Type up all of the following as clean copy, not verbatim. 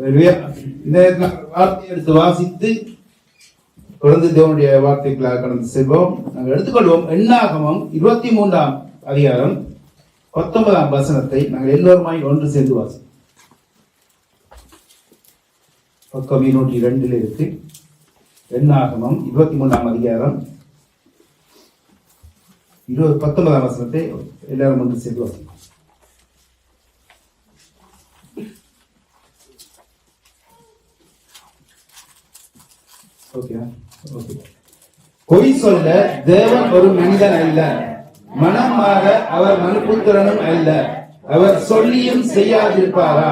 இந்த வார்த்தையை எடுத்து வாசித்து தொடர்ந்து தேவனுடைய வார்த்தைகளாக கடந்து செல்வோம். நாங்கள் எடுத்துக்கொள்வோம். எண்ணாகமம் 23ஆம் அதிகாரம் 19ஆம் வசனத்தை நாங்கள் எல்லோருமாய் ஒன்று சேர்ந்து வாசிப்போம். பக்கம் 202 இருக்கு. எண்ணாகமம் 23ஆம் அதிகாரம் 19ஆம் வசனத்தை எல்லாரும் ஒன்று சேர்ந்து வாசிப்போம். பொய் சொல்ல தேவன் ஒரு மனிதன் அல்ல, மனம் மாற அவர் மனுபுத்திரனும் அல்ல. அவர் சொல்லியும் செய்யாதிருப்பாரா?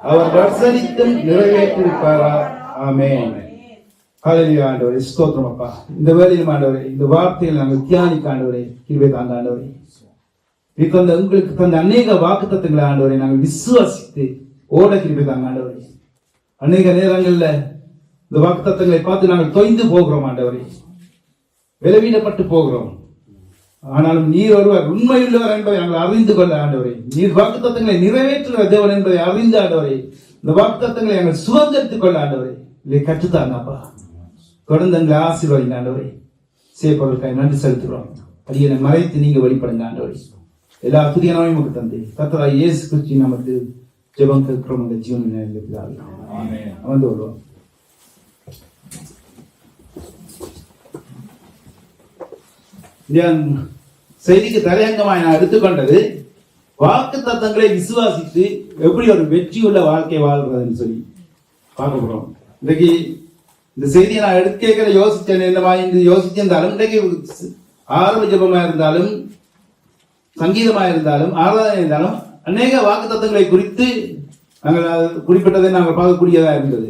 அவர் வசனித்தும் நிறைவேற்றிருப்பாரா? ஆமென். ஹல்லேலூயா. ஆண்டவரே ஸ்தோத்திரம் அப்பா. இந்த வேளையிலும் ஆண்டவரே இந்த வார்த்தையில் நாங்கள் தியானிக்க ஆண்டவரே கிருபை தாங்க ஆண்டவரே. உங்களுக்கு தந்த அநேக வாக்குத்தத்தங்களை ஆண்டவரை நாங்கள் விசுவாசித்து ஓட கிருபை தாங்க ஆண்டவரே. அநேக நேரங்கள்ல இந்த வாக்குத்தத்தங்களை பார்த்து நாங்கள் தொய்ந்து போகிறோம் ஆண்டவரே, விளைவிடப்பட்டு போகிறோம். ஆனாலும் நீர் ஒருவர் உண்மையுள்ளவர் என்பதை நாங்கள் அறிந்து கொள்ள ஆண்டவரே, நீர் வாக்குத்தத்தங்களை நிறைவேற்றுகிற தேவன் என்பதை அறிந்து ஆண்டவரே, இந்த வாக்குத்தத்தங்களை நாங்கள் சுதந்திரித்துக் கொள்ள ஆண்டவரே இதை கற்றுத்தாங்கப்பா. தொடர்ந்து எங்களை ஆசீர்வதிங்க ஆண்டவரே. சேப்பொருளுக்காய் நன்றி செலுத்துகிறோம். அடியனை மறைத்து நீங்க வழிபடுங்க ஆண்டவரே. எல்லா புதிய நோயும் தந்தை கர்த்தராகிய இயேசு கிறிஸ்து நமக்கு ஜெபம் கேட்கிறோம். அந்த ஜீவனில் அமர்ந்து வருவோம். செய்திக்கு தலையங்கமாய் நான் எடுத்துக்கொண்டது வாக்கு தத்தங்களை விசுவாசித்து எப்படி ஒரு வெற்றியுள்ள வாழ்க்கை வாழ்றதுன்னு சொல்லி பார்க்க போறோம். இன்றைக்கு இந்த செய்தியை நான் எடுக்க யோசிச்சேன், என்னமா யோசிச்சிருந்தாலும் இன்றைக்கு ஆரம்ப ஜபமா இருந்தாலும் சங்கீதமா இருந்தாலும் ஆராதனை இருந்தாலும் அநேக வாக்கு தத்தங்களை குறித்து நாங்கள் குறிப்பிட்டதை நாங்கள் பார்க்கக்கூடியதா இருந்தது.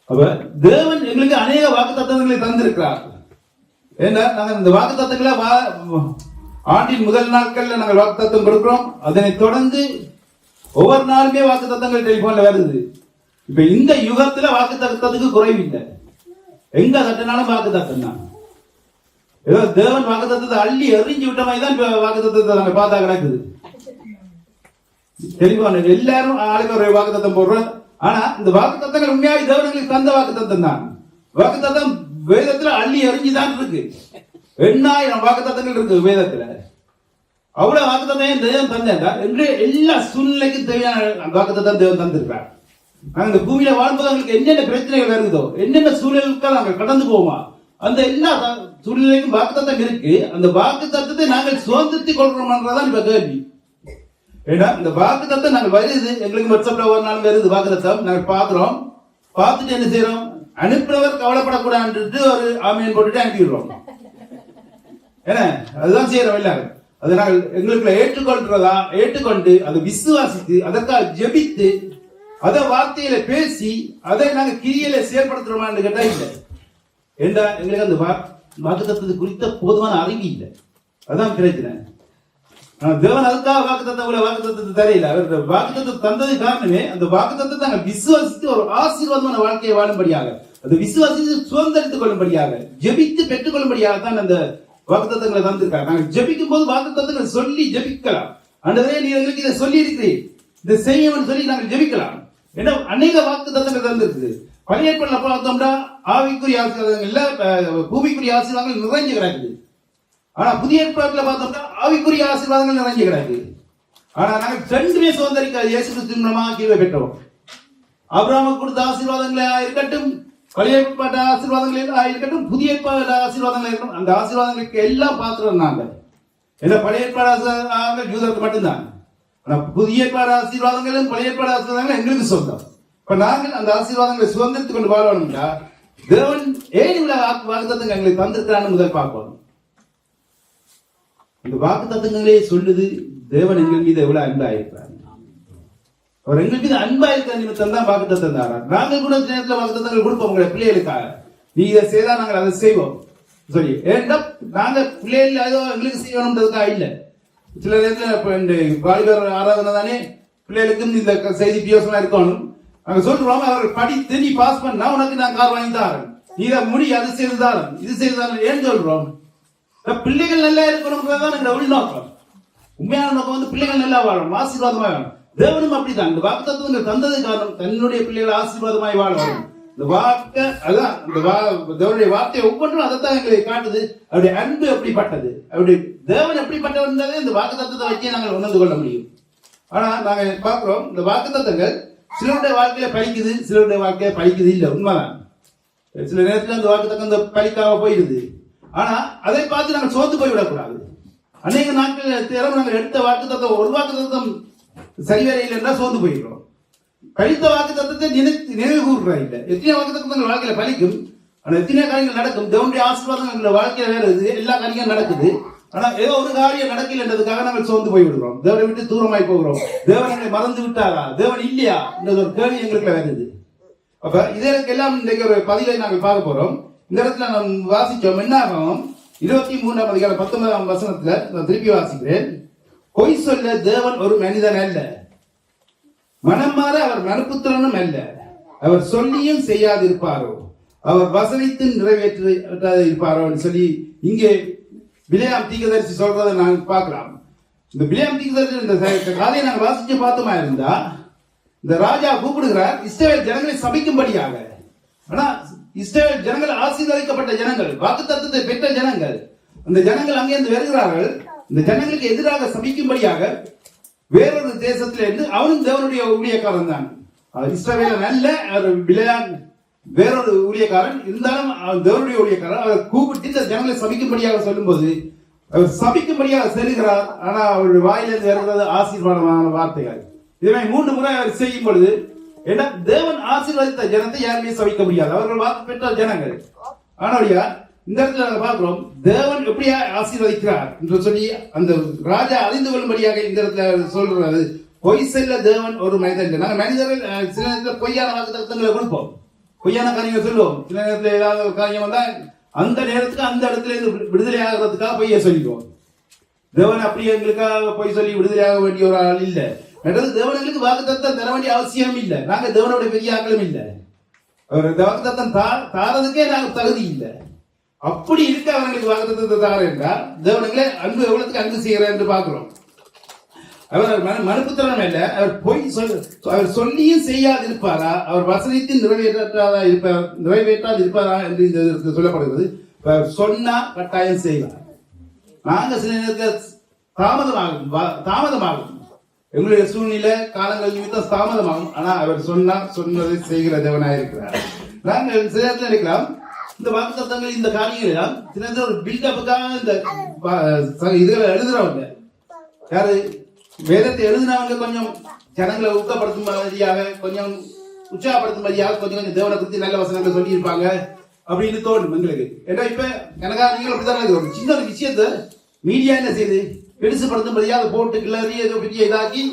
அப்ப தேவன் எங்களுக்கு அநேக வாக்கு தத்தங்களை தந்திருக்கிறார். ஏன்னா நாங்கள் இந்த வாக்கு தத்தங்களை ஆண்டின் முதல் நாட்கள்ல நாங்கள் வாக்கு தத்தம் கொடுக்கிறோம். அதனை தொடர்ந்து ஒவ்வொரு நாளுமே வாக்கு தத்தங்கள் டெலிபோன்ல வருது. இப்ப இந்த யுகத்துல வாக்கு தத்தத்துக்கு குறைவில்லை. எங்க தட்டினாலும் வாக்கு தத்தம் தான். ஏதோ தேவன் வாக்கு தத்தத்தை அள்ளி எறிஞ்சு விட்ட மாதிரி தான் வாக்கு தத்தத்தை நாங்க பார்த்தா கிடக்குது. டெலிபோன் எல்லாரும் ஆளுக்கு ஒரு வாக்கு தத்தம் போடுறோம். ஆனா இந்த வாக்கு தத்தங்கள் உண்மையாக தேவனுக்கு தந்த வாக்கு தத்தம் தான். வாக்கு தத்தம் வேதத்துல அள்ளி எறிஞ்சுதான் இருக்கு. 8000 வாக்கு தத்தங்கள் இருக்கு வேதத்துல. அவ்வளவு வாக்கு தத்தம் தேவன் தந்தா எல்லா சூழ்நிலைக்கும் தேவையான வாக்கு தத்தம் தேவன் தந்திருக்கிறார். நாங்க இந்த பூமியில வாழ்ம்போது எங்களுக்கு என்னென்ன பிரச்சனைகள் வருதோ, என்னென்ன சூழலுக்கு நாங்கள் கடந்து போவோமா, அந்த எல்லா சூழ்நிலைக்கும் வாக்கு தத்தம் இருக்கு. அந்த வாக்கு தத்தத்தை நாங்கள் சுதந்திரத்தை கொள்றோம்ன்றதான் இப்ப கேள்வி. ஏன்னா இந்த வாக்கு தத்தம் நாங்கள் வருது, எங்களுக்கு வாட்ஸ்அப்ல ஒரு நாள் வருது வாக்கு தத்தம், நாங்கள் பாக்குறோம். பார்த்துட்டு என்ன செய்யறோம், அனுப்பினவர் கவலைப்படக்கூடாது ஒரு ஆமையன் போட்டுட்டு அனுப்பிடுறோம். ஏன்னா அதுதான் செய்யறோம் எல்லாரும். அதை நாங்கள் எங்களுக்குள்ள ஏற்றுக்கொள்றதா, ஏற்றுக்கொண்டு அதை விசுவாசித்து அதற்காக ஜெபித்து அதை வார்த்தையில பேசி அதை நாங்க கிரியில செயல்படுத்துறோமான்னு கேட்டா இல்லை. ஏண்டா எங்களுக்கு அந்த வாக்கு தத்தத்தை குறித்த போதுமான அறிவு இல்லை. அதான் பிரச்சனை. தேவன் அதுக்காக வாக்கு தத்தத்தை தரையில அவர் வாக்கு தத்தத்தை தந்தது காரணமே அந்த வாக்கு தத்தத்தை நாங்கள் விசுவாசித்து ஒரு ஆசீர்வாதமான வாழ்க்கையை வாழும்படியாக, அது விசுவாசித்து சுதந்திரித்துக் கொள்ளும்படியாக, ஜெபித்து பெற்றுக் கொள்ளும்படியாக தான் அந்த வாக்கு தத்தங்களை தந்திருக்காங்க. நாங்கள் ஜெபிக்கும் போது வாக்கு தத்தங்களை சொல்லி ஜெபிக்கலாம். ஆண்டவரே நீ எங்களுக்கு இதை சொல்லி இருக்கிறீர், இதை செய்யணும்னு சொல்லி நாங்கள் ஜெபிக்கலாம். ஏன்னா அநேக வாக்கு தத்தங்கள் தந்திருக்கு. பழைய ஏற்பாடுல பார்த்தோம்னா ஆவிக்குரிய ஆசீர்வாதங்கள்ல பூமிக்குரிய ஆசீர்வாதங்கள் நிறைஞ்சு கிடக்குது. ஆனா புதிய ஏற்பாட்டுல பார்த்தோம்னா ஆவிக்குரிய ஆசீர்வாதங்கள் நிறைஞ்சு கிடக்குது. ஆனா நாங்கள் ரெண்டுமே சுதந்திரிக்க இயேசு கிறிஸ்து மூலமாக கிருபை பெற்றோம். ஆபிரகாமுக்கு கொடுத்த ஆசீர்வாதங்களா இருக்கட்டும், பழைய ஏற்பாட்டு ஆசீர்வாதங்களா இருக்கட்டும், புதிய ஏற்பாடு ஆசீர்வாதங்கள் இருக்கட்டும், அந்த ஆசீர்வாதங்களுக்கு எல்லாம் பார்த்துறோம் நாங்கள். ஏன்னா பழைய ஏற்பாடு யூதருக்கு மட்டும்தான். புதிய ஏற்பாடு ஆசீர்வாதங்களும் பழைய ஏற்பாடு ஆசீர்வாதங்களும் எங்களுக்கு சொந்தம். இப்ப நாங்கள் அந்த ஆசீர்வாதங்களை சுதந்திரத்துக் கொண்டு வாழணும்னா தேவன் ஏன் இவ்வளவு வாக்குத்தத்தங்கள் எங்களுக்கு தந்திருக்கிறான்னு முதல் பார்க்கணும். இந்த வாக்குத்தத்தங்களே சொல்லுது தேவன் எங்கள் மீது எவ்வளவு அன்பா இருக்கிறார். அவர் எங்கள் மீது அன்பா இருக்கிற நிமித்தம் தான் வாக்குத்தத்தம் தாரார். நாங்கள் கூட நேரத்தில் வாக்குத்தத்தங்கள் கொடுப்போம் உங்களை பிள்ளைகளுக்காக. நீ இதை செய்தா நாங்கள் அதை செய்வோம் சொல்லி. ஏன்னா நாங்க பிள்ளைகள் ஏதோ எங்களுக்கு செய்யணும்ன்றதுக்காக இல்லை. சில நேரத்தில் வாலிபர் ஆராதனை தானே பிள்ளைகளுக்கும் இந்த செய்தி பியோசனா இருக்கணும். நாங்க சொல்றோம் அவர்கள் படித்து நீ பாஸ் பண்ணா உனக்கு நான் கார் வாங்கி தாரேன், நீ இதை முடி அது செய்து தாரேன், இது செய்து தாரேன். ஏன் சொல்றோம்? பிள்ளைகள் நல்லா இருக்கணும்ன்றதான் எங்க உள்நோக்கம். உண்மையான நோக்கம் வந்து பிள்ளைகள் நல்லா வாழணும், ஆசீர்வாதமா வேணும். தேவனும் அப்படித்தான். இந்த வாக்கு தத்துவங்கள் தந்தது காரணம் தன்னுடைய பிள்ளைகள் ஆசீர்வாதமாய் வாழணும். இந்த வார்த்தை அதான் தேவனுடைய வார்த்தை ஒவ்வொன்றும் அதைத்தான் எங்களை காட்டுது. அவருடைய அன்பு எப்படிப்பட்டது, அவருடைய தேவன் எப்படிப்பட்டவர்ன்றதை இந்த வாக்கு தத்துவத்தை வச்சே நாங்கள் உணர்ந்து கொள்ள முடியும். ஆனா நாங்க பார்க்கிறோம், இந்த வாக்கு தத்தங்கள் சிலருடைய வாழ்க்கையில பலிக்குது, சிலருடைய வாழ்க்கையில பலிக்குது இல்லை, உண்மைதான். சில நேரத்தில் அந்த வாக்கு தத்தம் பலிக்காம போயிடுது. ஆனா அதை பார்த்து நாங்கள் சோர்ந்து போய்விடக்கூடாது. அநேக நாட்கள் நாங்கள் எடுத்த வாக்கு தத்தம் ஒரு வாக்கு தத்தம் சரிவரையில் என்றால் சோர்ந்து போயிடுறோம். கழித்த வாக்கு தத்தத்தை நினைவு கூறுறா இல்லை. எத்தனை வாக்கு தத்தங்கள் வாழ்க்கையில பலிக்கும், ஆனா எத்தனை காரியங்கள் நடக்கும். தேவனுடைய ஆசீர்வாதம் எங்களை வாழ்க்கையில வேற எல்லா காரியங்களும் நடக்குது. ஆனா ஏதோ ஒரு காரியம் நடக்கல என்றதுக்காக நாங்கள் சோர்ந்து போய் விடுறோம், தேவனை விட்டு தூரமாய் போகிறோம். தேவன் எங்களை மறந்து விட்டாரா, தேவன் இல்லையா என்ற ஒரு கேள்வி எங்களுக்கு வருது. அப்ப இதற்கு எல்லாம் இன்றைக்கு ஒரு பதிலை நாங்கள் பார்க்க போறோம். இந்த இடத்துல நாம் வாசிச்சோம் என்ன ஆகும், 23ஆம் அதிகாரம் 19ஆம் வசனத்துல நான் திருப்பி வாசிக்கிறேன். பொய் சொல்ல தேவன் ஒரு மனிதன் அல்ல, மனம் மாற அவர் மனுப்புத்திரனும் அல்ல. அவர் சொல்லியும் செய்யாதிருப்பாரோ, அவர் வசனித்து நிறைவேற்றாதிருப்பாரோ சொல்லி இங்கே பிலேயாம் தீர்க்கதரிசி சொல்றதை நாங்கள் பார்க்கலாம். இந்த பிலேயாம் தீர்க்கதரிசி இந்த கதையை நாங்கள் வாசிச்சு பார்த்தோமா இருந்தா, இந்த ராஜா கூப்பிடுகிறார் இஸ்ரவேல் ஜனங்களை சபிக்கும்படியாக. ஆனா இஸ்ரவேல் ஜனங்கள் ஆசீர்வதிக்கப்பட்ட ஜனங்கள், வாக்குத்தத்தத்தை பெற்ற ஜனங்கள். அந்த ஜனங்கள் அங்கிருந்து வருகிறார்கள். இந்த ஜனங்களுக்கு எதிராக சபிக்கும்படியாக வேறொரு தேசத்துல இருந்து அவனும் தேவனுடைய ஊழியக்காரன் தான். இஸ்ரவேலன் அல்ல, பிலேயாம் வேறொரு ஊழியக்காரன். இருந்தாலும் தேவனுடைய ஊழியக்காரன். அவர் கூப்பிட்டு இந்த ஜனங்களை சபிக்கும்படியாக சொல்லும் போது அவர் சபிக்கும்படியாக செல்கிறார். ஆனா அவருடைய வாயிலிருந்து வருகிறது ஆசீர்வாதமான வார்த்தைகள். இதனை 3 முறை அவர் செய்யும் பொழுது ஏன்னா தேவன் ஆசீர்வதித்த ஜனத்தை யாருமே சபிக்க முடியாது, அவர்கள் வாக்கு பெற்ற ஜனங்கள். ஆனா இந்த இடத்துல நாங்கள் பார்க்கிறோம் தேவன் எப்படியா ஆசீர்வதிக்கிறார் என்று சொல்லி அந்த ராஜா அறிந்து கொள்ளும்படியாக இந்த இடத்துல சொல்றது. பொய் செல்ல தேவன் ஒரு மனிதன். நாங்கள் மனிதர்கள் சில நேரத்தில் பொய்யான வாக்குத்தத்தங்களை கொடுப்போம், பொய்யான காரியங்கள் சொல்லுவோம். சில நேரத்தில் ஏதாவது ஒரு காரியம் வந்தா அந்த நேரத்துக்கு அந்த இடத்துல இருந்து விடுதலை ஆகிறதுக்காக பொய்ய சொல்லிடுவோம். தேவன் அப்படி எங்களுக்காக பொய் சொல்லி விடுதலையாக வேண்டிய ஒரு ஆள் இல்லை. தேவனுக்கு வாக்குத்தத்தம் தர வேண்டிய அவசியம் இல்லை. நாங்க தேவனோட பெரிய ஆக்களும் இல்லை. அவர் வாக்குத்தத்தம் தாரதுக்கே நாங்க தகுதி இல்லை. அப்படி இருக்க அவர்களுக்கு வாக்குத்தத்தத்தை தார என்றால் தேவனுங்களே அன்பு எவ்வளவுக்கு அன்பு செய்கிறார் என்று பார்க்கிறோம். அவர் மனுப்புத்திறன் அல்ல, அவர் பொய் அவர் சொல்லியும் செய்யாதிருப்பாரா, அவர் வசனித்து நிறைவேற்றாது இருப்பாரா என்று இந்த சொல்லப்படுகிறது. சொன்னா கட்டாயம் செய்வார். நாங்க சில நேரத்தில் தாமதமாகும் எங்களுடைய சூழ்நிலை காலங்கள் நிமித்தம் தாமதமாகும். ஆனா அவர் சொன்னதை செய்கிற தேவனாயிருக்கிறார். நாங்கள் சில நேரத்தில் இருக்கலாம் இந்த வாக்குத்தத்தங்கள் இந்த காரியங்கள் எல்லாம் சில நேரத்தில் ஒரு பில்டப்புக்காக இந்த இதுகளை எழுதுறவங்க யாரு வேதத்தை எழுதினவங்க கொஞ்சம் ஜனங்களை ஊக்கப்படுத்தும் மாதிரியாக, கொஞ்சம் உற்சாகப்படுத்தும் மாதிரியாக கொஞ்சம் தேவனை குறித்து நல்ல வசனங்களை சொல்லி இருப்பாங்க அப்படின்னு தோணும் எங்களுக்கு. ஏன்னா இப்ப எனக்கா நீங்கள் அப்படித்தான் ஒரு சின்ன ஒரு விஷயத்த மீடியா என்ன செய்யுது, பெருசுப்படுத்தும் மாதிரியாக அதை போட்டு கிளறி ஏதோ பெரிய இதாக்கி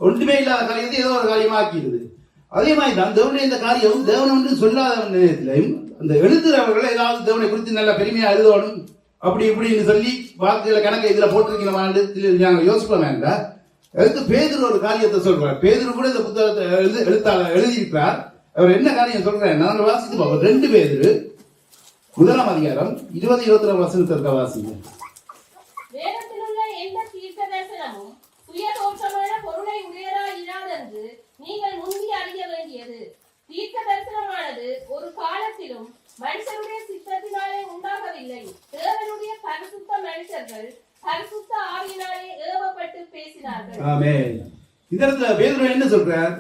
ஒன்றுமே இல்லாத காரியத்தை ஏதோ ஒரு காரியமாக்கிடுது. அதே மாதிரி தான் தேவனுடைய இந்த காரியம் தேவன் ஒன்று சொல்லாத நேரத்திலையும் அந்த எழுதுறவர்கள் ஏதாவது தேவனை குறித்து நல்ல பெருமையா எழுதணும் அப்படி இப்படின்னு சொல்லி வாக்குகளை கணக்கு இதுல போட்டிருக்கீங்க நாங்கள் யோசிப்போம் வேண்டாம். அதுக்கு பேதுரு ஒரு காரியத்தை சொல்றார். பேதுரு கூட இந்த புத்தகத்தை எழுத்தாளர் எழுதியிருக்கிறார். அவர் என்ன காரியம் சொல்றாரு நாங்கள் வாசித்து பார்ப்போம். 2 பேதுரு 1ஆம் அதிகாரம் 20-21 வசனத்திற்கு வாசிங்க. வேதத்திலுள்ள எந்த தீர்க்கதரிசனமும் சுயதோற்றமான பொருளை உடையதாய் இராதென்று நீங்கள் முந்தி அறிய வேண்டியது. தீர்க்க தரிசனமானது ஒரு காலத்திலும் மனுஷருடைய சித்தத்தினாலே உண்டாகவில்லை. தேவனுடைய பரிசுத்த மனுஷர்கள் பரிசுத்த ஆவியினாலே ஏவப்பட்டு பேசினார்கள். ஆமென். இந்த இடத்துல பேதுரு என்ன சொல்றார்?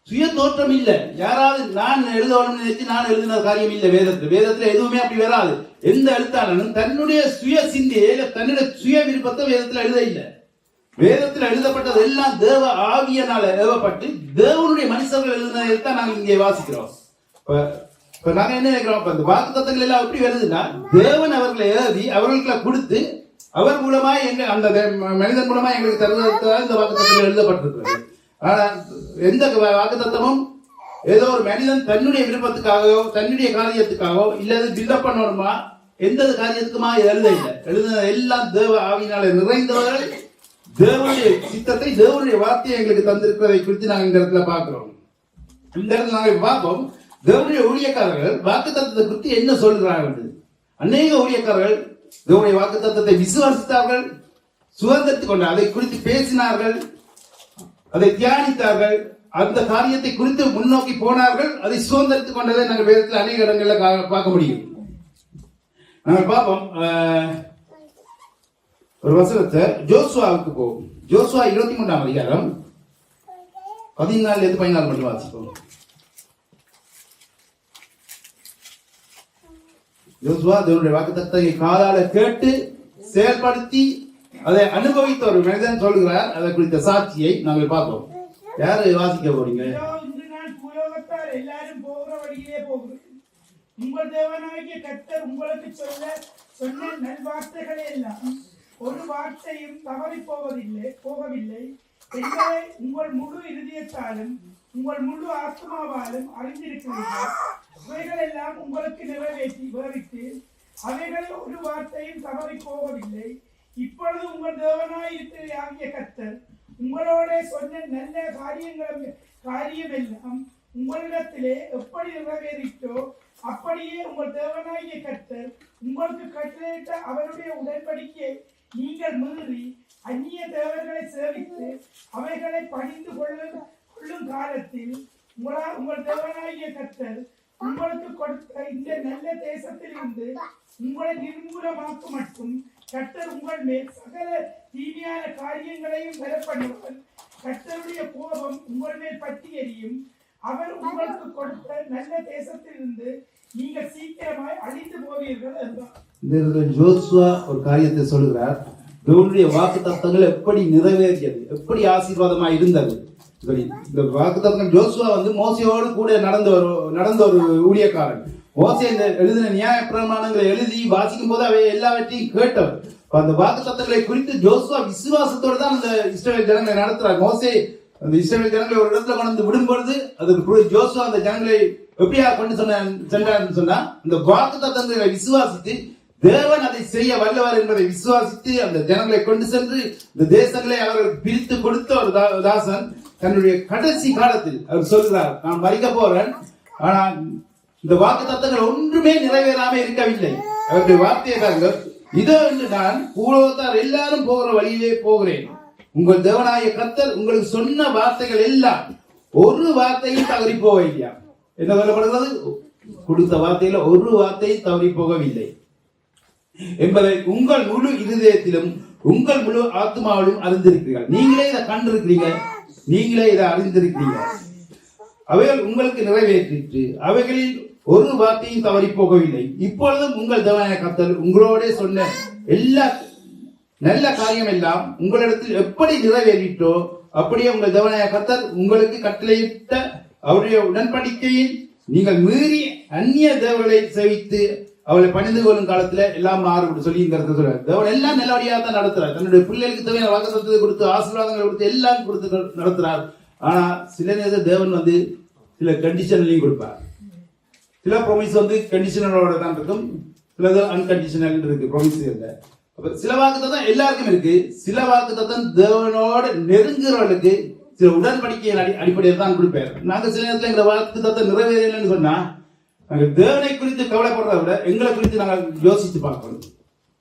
சுய தோற்றம் இல்ல. யாராவது நான் எழுதணும்னு நினைச்சு நான் எழுதின காரியம் இல்ல. வேதத்துல எதுவுமே அப்படி வராது. எந்த எழுத்தாளனும் தன்னுடைய சுய சிந்தையில தன்னுடைய சுய விருப்பத்தை வேதத்துல எழுத இல்லை. வேதத்தில் எழுதப்பட்டது எல்லாம் தேவ ஆவியினால ஏவப்பட்டு தேவனுடைய மனுஷர்கள் எழுதினதை நாங்கள் இங்கே வாசிக்கிறோம். இப்ப நாங்க என்ன நினைக்கிறோம், இந்த வாக்குத்தத்தங்கள் எல்லாம் எப்படி வருதுன்னா தேவன் அவர்களை எழுதி அவர்களுக்கு கொடுத்து அவர் மூலமா எங்க அந்த மனிதன் மூலமா எங்களுக்கு தருவதற்காக இந்த வாக்குத்தத்தங்கள் எழுதப்பட்டிருக்கிறது. ஆனா எந்த வாக்குத்தத்தமும் ஏதோ ஒரு மனிதன் தன்னுடைய விருப்பத்துக்காகவோ தன்னுடைய காரியத்துக்காகவோ இல்லது பில்டப் பண்ணணுமா எந்த காரியத்துக்குமா எழுத இல்லை. எழுதின எல்லாம் தேவ ஆவியினால நிறைந்தவர்கள் தேவனுடைய சித்தத்தை தேவனுடைய வார்த்தையை எங்களுக்கு தந்திருக்கிறதை குறித்து நாங்கள் இந்த இடத்துல பார்க்கிறோம். இந்த இடத்துல நாங்கள் பார்ப்போம் தேவனுடைய ஊழியக்காரர்கள் வாக்குத்தத்தத்தை குறித்து என்ன சொல்கிறார்கள். அநேக ஊழியக்காரர்கள் தேவனுடைய வாக்குத்தத்தத்தை விசுவாசித்தார்கள், சுதந்திரத்துக் கொண்டு அதை குறித்து பேசினார்கள். அதை தியானித்தார்கள், அந்த காரியத்தை குறித்து முன்னோக்கி போனார்கள், அதை சுதந்திரத்துக் கொண்டதை நாங்கள் வேதத்தில் அநேக இடங்களில் பார்க்க முடியும். நாங்கள் பார்ப்போம் ஒரு வசனத்தை, ஜோசுவாவுக்கு போவோம். ஜோசுவா 23ஆம் அதிகாரம் 14 மட்டும் வாசிப்போம். யோசுவா தேவனுடைய வாக்குத்தத்தத்தை காதால கேட்டு செயல்படுத்தி அதை அனுபவித்த ஒரு மனிதன் சொல்கிறார். அதை குறித்த சாட்சியை நாங்கள் பார்ப்போம். யாரு வாசிக்க போறீங்க? எல்லாரும் போகிற வழியிலே போகிறேன். உங்கள் தேவனாகிய கர்த்தர் உங்களுக்கு சொன்ன நல்வார்த்தைகளே எல்லாம் ஒரு வார்த்தையும் தவறி போகவில்லை. எங்களை உங்கள் முழு இருதயத்தாலும் உங்கள் முழு ஆத்மாவாலும் அறிந்திருக்கிறீர்கள். அவைகள் எல்லாம் உங்களுக்கு நிறைவேறிட்டு அவைகளில் ஒரு வார்த்தையும் தவறி போகவில்லை. இப்பொழுது உங்கள் தேவனாகிய கர்த்தர் உங்களோட சொன்ன நல்ல காரியம் எல்லாம் உங்களிடத்திலே எப்படி நிறைவேறிட்டோ அப்படியே உங்கள் தேவனாகிய கர்த்தர் உங்களுக்கு கட்டளையிட்ட அவருடைய உடன்படிக்கையை நீங்கள் மீறி அந்நிய தேவர்களை சேவித்து அவைகளை பணிந்து கொள்ளும் காலத்தில் உங்கள் தேவனாகிய கர்த்தர் உங்களுக்கு கொடுத்த இந்த நல்ல தேசத்தில் இருந்து உங்களை நிர்மூலமாக்கும் மட்டும் கர்த்தர் உங்கள் மேல் சகல தீமையான காரியங்களையும் வரப்பண்ணுவார். கர்த்தருடைய கோபம் உங்கள் மேல் பற்றி எரியும். அவர் உங்களுக்கு கொடுத்த நல்ல தேசத்திலிருந்து நீங்கள் சீக்கிரமாய் அழிந்து போவீர்கள் என்றார். ஜோசுவா ஒரு காரியத்தை சொல்கிறார். தேவனுடைய வாக்குத்தத்தங்கள் எப்படி நிறைவேறியது, எப்படி ஆசீர்வாதமாய் இருந்தது. இந்த வாக்குத்தத்தங்கள் ஜோசுவா மோசையோடு கூட நடந்த ஒரு ஊழியக்காரன். மோசே இந்த எழுதின நியாய பிரமாணங்களை எழுதி வாசிக்கும் போது அவை எல்லாவற்றையும் கேட்டவர். அந்த வாக்குத்தத்தங்களை குறித்து ஜோசுவா விசுவாசத்தோடு தான் அந்த இஸ்ரவேல் ஜனங்களை நடத்துறார். மோசே அந்த இஸ்ரவேல் ஜனங்களை ஒரு இடத்துல கொண்டு விடும் பொழுது அதுக்கு ஜோசுவா அந்த ஜனங்களை எப்படியா கொண்டு சென்றான்னு சொன்னா, இந்த வாக்குத்தத்தங்களை விசுவாசித்து தேவன் அதை செய்ய வல்லவர் என்பதை விசுவாசித்து அந்த ஜனங்களை கொண்டு சென்று இந்த தேசங்களை அவர்கள் பிரித்து கொடுத்த ஒரு தாசன் தன்னுடைய கடைசி காலத்தில் அவர் சொல்கிறார், நான் மறிக்க போறேன், ஆனா இந்த வாக்குத்தத்தங்கள் ஒன்றுமே நிறைவேறாம இருக்கவில்லை. அவருடைய வார்த்தையை இதோ என்று நான் பூலோகத்தார் எல்லாரும் போகிற வழியிலே போகிறேன். உங்கள் தேவனாகிய கர்த்தர் உங்களுக்கு சொன்ன வார்த்தைகள் எல்லாம் ஒரு வார்த்தையும் தவறி போகவில்லையா? என்ன சொல்லப்படுகிறது? கொடுத்த வார்த்தையில ஒரு வார்த்தையும் தவறி போகவில்லை என்பதை உங்கள் முழு இருதயத்திலும் உங்கள் முழு ஆத்மாவிலும் அறிந்திருக்கிறீர்கள். நீங்களே இதை கண்டிருக்கிறீங்க, நீங்களே இதை அறிந்திருக்கிறீங்க. அவைகள் உங்களுக்கு நிறைவேற்றிட்டு அவைகளில் ஒரு வார்த்தையும் தவறி போகவில்லை. இப்பொழுதும் உங்கள் தேவனாகிய கர்த்தர் உங்களோட சொன்ன எல்லா நல்ல காரியம் எல்லாம் உங்களிடத்தில் எப்படி நிறைவேறிட்டோ அப்படியே உங்கள் தேவனாகிய கர்த்தர் உங்களுக்கு கட்டளையிட்ட அவருடைய உடன்படிக்கையில் நீங்கள் மீறி அந்நிய தேவர்களை சேவித்து அவளை பணிந்து கொள்ளும் காலத்துல எல்லாம் மாறுபட்டு சொல்லி இந்த சொல்றாரு. தேவன் எல்லாம் நல்லபடியாக தான் நடத்துறார். தன்னுடைய பிள்ளைகளுக்கு தேவையான வாக்குத்தத்தத்தை கொடுத்து ஆசீர்வாதங்களை கொடுத்து எல்லாம் கொடுத்து நடத்துறார். ஆனா சில நேரத்தில் தேவன் சில கண்டிஷன்லையும் கொடுப்பார். சில ப்ரொமிஸ் கண்டிஷனலோட தான் இருக்கும், சிலது அன்கண்டிஷனல் இருக்கு. ப்ரொமிஸ் இல்லை. சில வாக்குத்தத்தம் எல்லாருக்கும் இருக்கு. சில வாக்குத்தத்தம் தேவனோட நெருங்குறவர்களுக்கு சில உடன்படிக்கையின் அடிப்படையில் தான் கொடுப்பார். நாங்க சில நேரத்தில் இந்த வாக்குத்தத்தம் நிறைவேறலைன்னு சொன்னா நாங்கள் தேவனை குறித்து கவலைப்படுறத விட எங்களை குறித்து நாங்கள் யோசித்து பார்க்கணும்.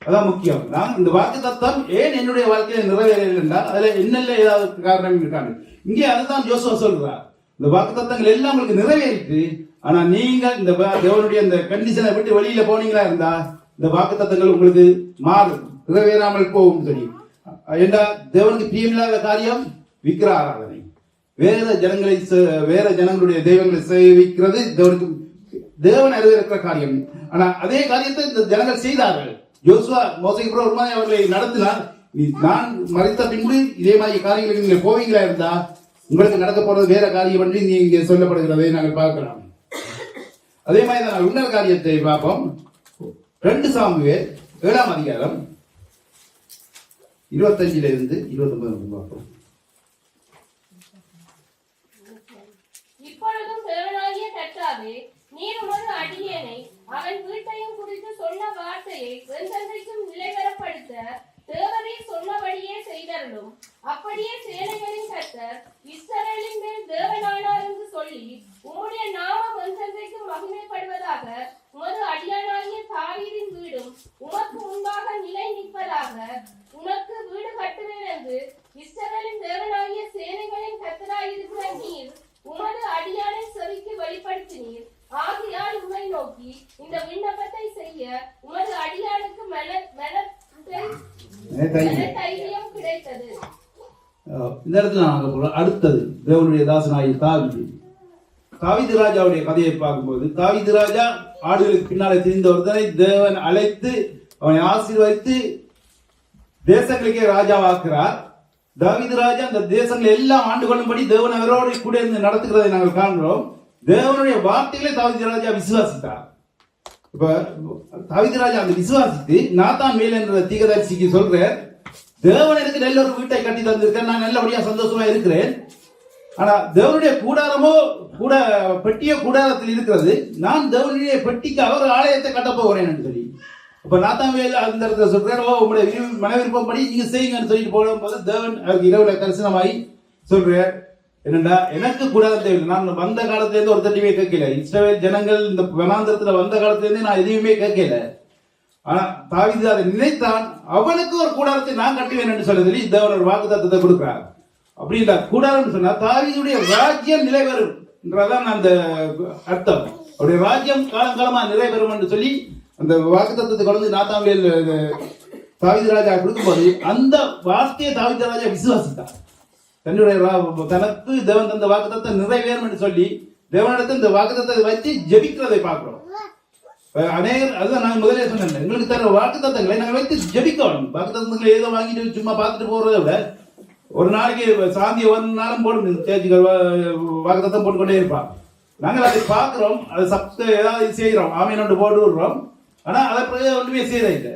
அதான் முக்கியம். நான் இந்த வாக்குத்தத்தம் ஏன் என்னுடைய வாழ்க்கையில நிறைவேறலை என்றால் அதுல என்னென்ன ஏதாவது காரணம் இருக்காங்க. இங்கே அதுதான் ஜோசுவா சொல்றார். இந்த வாக்குத்தத்தங்கள் எல்லாம் உங்களுக்கு நிறைவேறிட்டு, ஆனா நீங்கள் இந்த தேவனுடைய இந்த கண்டிஷனை விட்டு வெளியில போனீங்களா இருந்தா இந்த வாக்குத்தத்தங்கள் உங்களுக்கு மாறும், நிறைவேறாமல் போகும். சொல்லி ஏண்டா தேவனுக்கு பிரியமில்லாத காரியம் விக்கிர ஆராதனை, வேற ஜனங்களுடைய தெய்வங்களை சேவிக்கிறது தேவன் அறிவிக்கிற காரியம். ஆனா அதே காரியத்தை இந்த ஜனங்கள் செய்தார்கள். ஜோசுவா மோசேக்கு ஒரு மாதிரி அவர்களை நடத்தினார். நான் மறித்த பின்பு இதே மாதிரி காரியங்களுக்கு நீங்க போவீங்களா இருந்தா உங்களுக்கு நடக்க போறது வேற காரியம் என்று நீங்க சொல்லப்படுகிறதை நாங்கள் பார்க்கலாம். அதே மாதிரி தான் இன்னொரு காரியத்தை பார்ப்போம். 2 சாமுவேல் 7ஆம் அதிகாரம் 25 29 பார்ப்போம். இப்பொழுதும் தேவனாகிய கர்த்தாவே, நீர் உமது அடியேனை அவன் வீட்டையும் குறித்து சொன்ன வார்த்தையை என்றென்றைக்கும் நிலைவரப்படுத்த தேவரீர் சொன்னபடியே செய்தருளும். அப்படியே சேனைகளின் கர்த்தர் இஸ்ரவேலின் மேல் தேவனானார் என்று சொல்லி உம்முடைய நாமம் என்றென்றைக்கும் மகிமைப்படுவதாக. உமது அடியானாகிய தாவீதின் வீடும் உமக்கு முன்பாக நிலை நிற்பதாக. உனக்கு வீடு கட்டுவேன் என்று இஸ்ரவேலின் தேவனாகிய சேனைகளின் தைரியம் கிடைத்தது. இந்த இடத்துல நாங்கள் போறோம். அடுத்தது தேவனுடைய தாசனாகி தாவீது ராஜாவுடைய கதையை பார்க்கும்போது, தாவீது ராஜா ஆடுகளுக்கு பின்னாலே திரிந்த ஒருத்தனை தேவன் அழைத்து அவனை ஆசீர்வதித்து தேசங்களுக்கே ராஜாவாக்குறார். தாவீது ராஜா அந்த தேசங்களை எல்லாம் ஆண்டு கொள்ளும்படி தேவன் அவரோடு கூட இருந்து நடத்துகிறதை நாங்கள் காண்கிறோம். தேவனுடைய வார்த்தைகளை தாவீது ராஜா விசுவாசித்தார். இப்ப தாவீது ராஜா அந்த விசுவாசித்து நாத்தான் மேல் என்ற தீர்க்கதரிசிக்கு சொல்றார், தேவன் எனக்கு நல்ல ஒரு வீட்டை கட்டி தந்திருக்கேன், நான் நல்லபடியா சந்தோஷமா இருக்கிறேன். ஆனா தேவனுடைய கூடாரமோ பெட்டியோ கூடாரத்தில் இருக்கிறது, நான் தேவனுடைய பெட்டிக்கு அவர் ஆலயத்தை கட்ட போகிறேன் என்று சொல்லி. அப்ப நாத்தான் மேல் அந்த இடத்துல சொல்றாரு, உங்களுடைய மன விருப்பப்படி நீங்க செய்யுங்கன்னு சொல்லிட்டு போகும்போது தேவன் அவருக்கு இரவுல தரிசனமாய் சொல்றார், என்னண்டா எனக்கு கூடாரம் தேவையில்லை. நான் வந்த காலத்துல இருந்து ஒரு தட்டியுமே கேட்கல. இஸ்ரவேல் ஜனங்கள் இந்த வனாந்திரத்துல வந்த காலத்துல இருந்து நான் எதையுமே கேட்கல. ஆனா தாவீது அதை நினைத்தான், அவனுக்கு ஒரு கூடாரத்தை நான் கட்டுவேன் என்று சொல்லி தேவன் ஒரு வாக்குத்தத்தத்தை கொடுக்கிறார். அப்படின்னா கூடாரம் சொன்னா தாவீதுடைய ராஜ்யம் நிறைவேறும் என்றதான் அந்த அர்த்தம். அவருடைய ராஜ்யம் காலங்காலமா நிறைவேறும் என்று சொல்லி அந்த வாக்குத்தத்தத்தை கொண்டு நாத்தான் மேல் தாவீது ராஜா கொடுக்கும்போது அந்த வார்த்தையை தாவீது ராஜா விசுவாசித்தார். தன்னுடைய தனக்கு தேவன் தந்த வாக்குத்தத்தை நிறைவேறும் என்று சொல்லி தேவனிடத்தில் இந்த வாக்குத்தத்தை வச்சு ஜெபிக்கிறதை பார்க்கிறோம். அநேகர் அதுதான் நான் முதலே சொன்னேன், எங்களுக்கு தர வாக்குத்தத்தங்களை நாங்கள் வைத்து ஜெபிக்கணும். வாக்குத்தத்தங்களை ஏதோ வாங்கிட்டு சும்மா பார்த்துட்டு போறதை விட ஒரு நாளைக்கு சாந்திய ஒரு நாளும் போடும் சேர்ச்சிகள் வாக்குத்தத்தம் போட்டுக்கொண்டே இருப்பான். நாங்கள் அதை பார்க்கிறோம், அதை ஏதாவது செய்கிறோம், ஆமீன் போட்டு விடுறோம். ஆனா அதை ஒன்றுமே செய்யறதில்லை.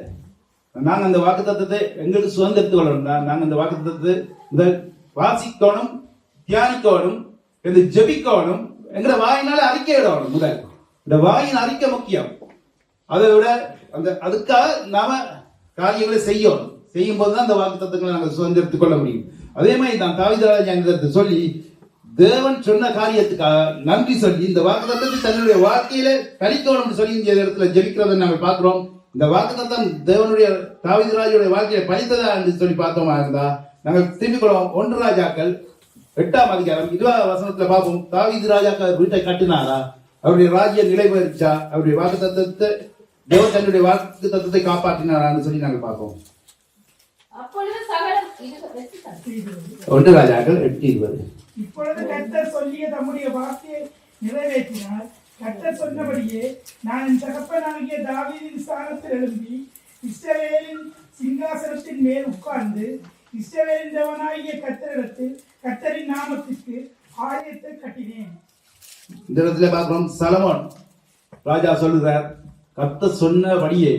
நாங்கள் அந்த வாக்குத்தத்தத்தை எங்களுக்கு சுதந்திரத்து கொள்ளணும். நாங்கள் அந்த வாக்குத்தத்தை இந்த வாசிக்கணும், தியானிக்கணும், இந்த ஜெபிக்கணும், எங்களை வாயினால அறிக்கையிடணும். முதல் இந்த வாயின் அறிக்கை முக்கியம். அதை விட அதுக்காக நாம காரியங்களை செய்யணும். செய்யும் போதுதான் அந்த வாக்குத்தத்தங்களை நாங்கள் சுதந்திரத்துக் கொள்ள முடியும். அதே மாதிரி தான் தாவீது ராஜா சொல்லி தேவன் சொன்ன காரியத்துக்காக நன்றி சொல்லி இந்த வாக்குத்தத்தத்தை தன்னுடைய வாழ்க்கையில கழிக்கணும் சொல்லி இந்த இடத்துல ஜெபிக்கிறதை நாங்கள் பார்க்கிறோம். இந்த வாக்குத்தத்தம் தேவனுடைய தாவீது ராஜாவுடைய வாழ்க்கையை பழித்ததா என்று சொல்லி பார்த்தோமா இருந்தா நாங்கள் திரும்பிக் கொள்வோம். 1 ராஜாக்கள் 8ஆம் அதிகாரம் 20ஆம் வசனத்துல பார்ப்போம். தாவீது ராஜாக்கள் வீட்டை கட்டினாரா? அவருடைய ராஜ்யம் நிலைபெறுச்சா? அவருடைய வாக்கு தத்தத்தை தேவன் தன்னுடைய வாக்கு தத்தத்தை காப்பாற்றினாரான்னு சொல்லி நாங்கள் பார்ப்போம். 1 ராஜாக்கள் 8:20. இப்பொழுது கர்த்தர் சொல்லிய தம்முடைய வார்த்தையை நிறைவேற்றினார். கர்த்தர் சொன்னபடியே நான் என் தகப்பனாகிய தாவீதின் ஸ்தானத்தில் எழும்பி இஸ்ரவேலின் சிங்காசனத்தின் மேல் உட்கார்ந்து இஸ்ரவேலின் தேவனாகிய கர்த்தரிடத்தில் கர்த்தரின் நாமத்திற்கு ஆலயத்தை கட்டினேன். இந்த இடத்துல பார்க்கிறோம், சலமோன் ராஜா சொல்லுறார், கர்த்தர் சொன்னபடியே.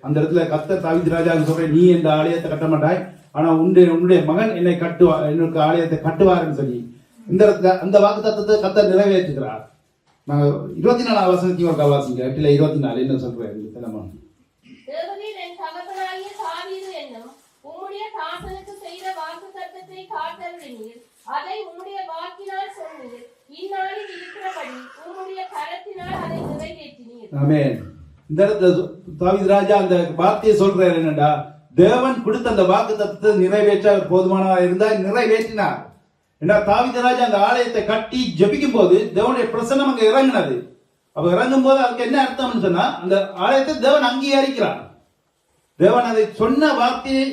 அந்த இடத்துல கர்த்தர் தாவீது ராஜா சொல்ற, நீ இந்த ஆலயத்தை கட்ட மாட்டாய், ஆனா உன்னுடைய மகன் என்னை கட்டுவார், என்னுடைய ஆலயத்தை கட்டுவார்னு சொல்லி இந்த இடத்துல அந்த வாக்குத்தத்தத்தை கர்த்தர் நிறைவேற்றுகிறார். நாங்க 24ஆம் வசனத்தையும் ஒரு வாசிங்க. 8:24 என்ன சொல்றாரு சலமோன்? தேவரீர் என் தகப்பனாகிய தாவீது என்னும் உம்முடைய தாசனுக்கு செய்த வாக்குத்தத்தத்தை காத்தருளினீர். அதை உம்முடைய வாக்கினால் சொன்னீர். இந்நாளில் இருக்கிறபடி உம்முடைய கரத்தினால் அதை நிறைவேற்றினீர். ஆமென். இந்த இடத்துல தாவீது ராஜா அந்த வார்த்தையை சொல்றாரு, என்னடா தேவன் கொடுத்த அந்த வாக்குத்தத்தத்தை நிறைவேற்ற போதுமானவா இருந்தா நிறைவேற்றினார். ஏன்னா தாவீது ராஜா அந்த ஆலயத்தை கட்டி ஜெபிக்கும் போது தேவனுடைய பிரசன்னம் அங்க இறங்கினது. அப்ப இறங்கும் போது அதுக்கு என்ன அர்த்தம்னு சொன்னா, அந்த ஆலயத்தை தேவன் அங்கீகரிக்கிறார். தேவன் அதை சொன்ன வார்த்தையை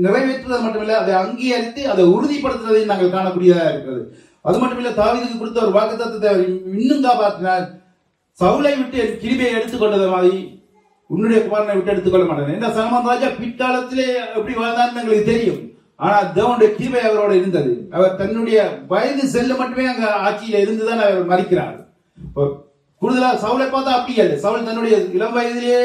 நிறைவேற்றுவது மட்டுமில்லை, அதை அங்கீகரித்து அதை உறுதிப்படுத்துவதை நாங்கள் காணக்கூடியதாக இருக்கிறது. அது மட்டுமில்லை, தாவீதுக்கு கொடுத்த ஒரு வாக்குத்தத்தத்தை இன்னும் காப்பாற்றினார். சவுலை விட்டு என் கிருபையை எடுத்துக்கொண்டது மாதிரி உன்னுடைய குமாரனை விட்டு எடுத்துக்கொள்ள மாட்டேன். ஏன்னா சலமோன் ராஜா பிற்காலத்திலே எப்படி வாழ்ந்தான்னு எங்களுக்கு தெரியும். ஆனா தேவனுடைய கிருபை அவரோட இருந்தது. அவர் தன்னுடைய வயது செல்ல மட்டுமே அங்க ஆட்சியில இருந்துதான் அவர் மறிக்கிறார். கூடுதலா சவுலை பார்த்தா அப்படி இல்லை. சவுல் தன்னுடைய இளம் வயதிலேயே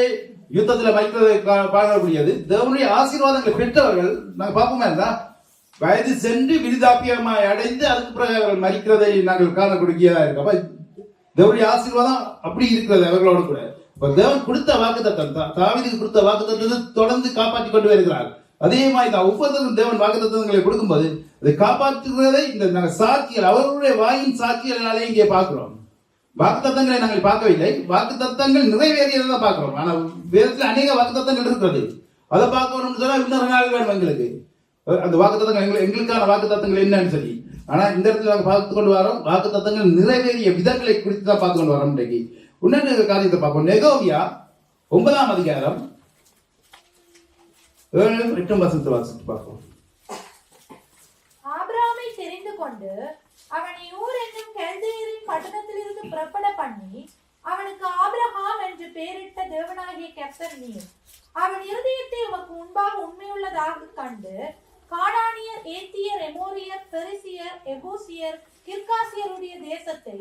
யுத்தத்துல மறிக்கிறதை பார்க்கக்கூடியது. தேவனுடைய ஆசீர்வாதங்களை பெற்றவர்கள் நாங்கள் பார்ப்போமே இருந்தா வயது சென்று விருதாப்பியமாய் அடைந்து அதுக்கு பிறகு அவர்கள் மறிக்கிறதை நாங்கள் காணக்கூடியதா இருக்கு. அப்ப தேவனுடைய ஆசீர்வாதம் அப்படி இருக்கிறது அவர்களோடு கூட. தேவன் கொடுத்த வாக்குத்தத்தம், தாவீதுக்கு கொடுத்த வாக்குத்தத்தத்தை தொடர்ந்து காப்பாற்றி கொண்டு வருகிறார். அதே மாதிரி தான் ஒவ்வொருத்தரும் தேவன் வாக்குத்தத்தங்களை கொடுக்கும்போது அதை காப்பாற்றுகிறதை இந்த சாட்சிகள், அவர்களுடைய வாயின் சாட்சிகளாலே இங்கே பார்க்கிறோம். வாக்குத்தத்தங்களை நாங்கள் பார்க்கவில்லை, வாக்குத்தத்தங்கள் நிறைவேறியதை தான் பார்க்கிறோம். ஆனா வேதத்தில் அநேக வாக்குத்தத்தங்கள் இருக்கிறது. அதை பார்க்கணும்னு சொன்னா இன்னொரு நாள் வேணும் எங்களுக்கு. அந்த வாக்குத்தத்தங்கள் எங்களுக்கான வாக்குத்தத்தங்கள் என்னன்னு சொல்லி. ஆனா இந்த இடத்துல நாங்கள் பார்த்து கொண்டு வரோம் வாக்குத்தத்தங்கள் நிறைவேறிய விதங்களை குறித்து தான் பார்த்து கொண்டு வரோம். இன்றைக்கு இன்னொரு காரியத்தை பார்ப்போம். நெகோமியா 9ஆம் அதிகாரம் 7 8 வசனத்தை வாசித்து பார்ப்போம். ஆபிரகாமை தெரிந்து கொண்டு அவனை ஊர் என்னும் கல்தேயரின் பட்டணத்திலிருந்து புறப்பட பண்ணி அவனுக்கு ஆபிரகாம் என்று பெயரிட்ட தேவனாகிய கர்த்தர் நீர். அவன் இருதயத்தை உமக்கு முன்பாக உண்மையுள்ளதாக கண்டு கானானியர், ஏத்தியர், எமோரியர், பெரிசியர், எபூசியர், கிர்காசியருடைய தேசத்தை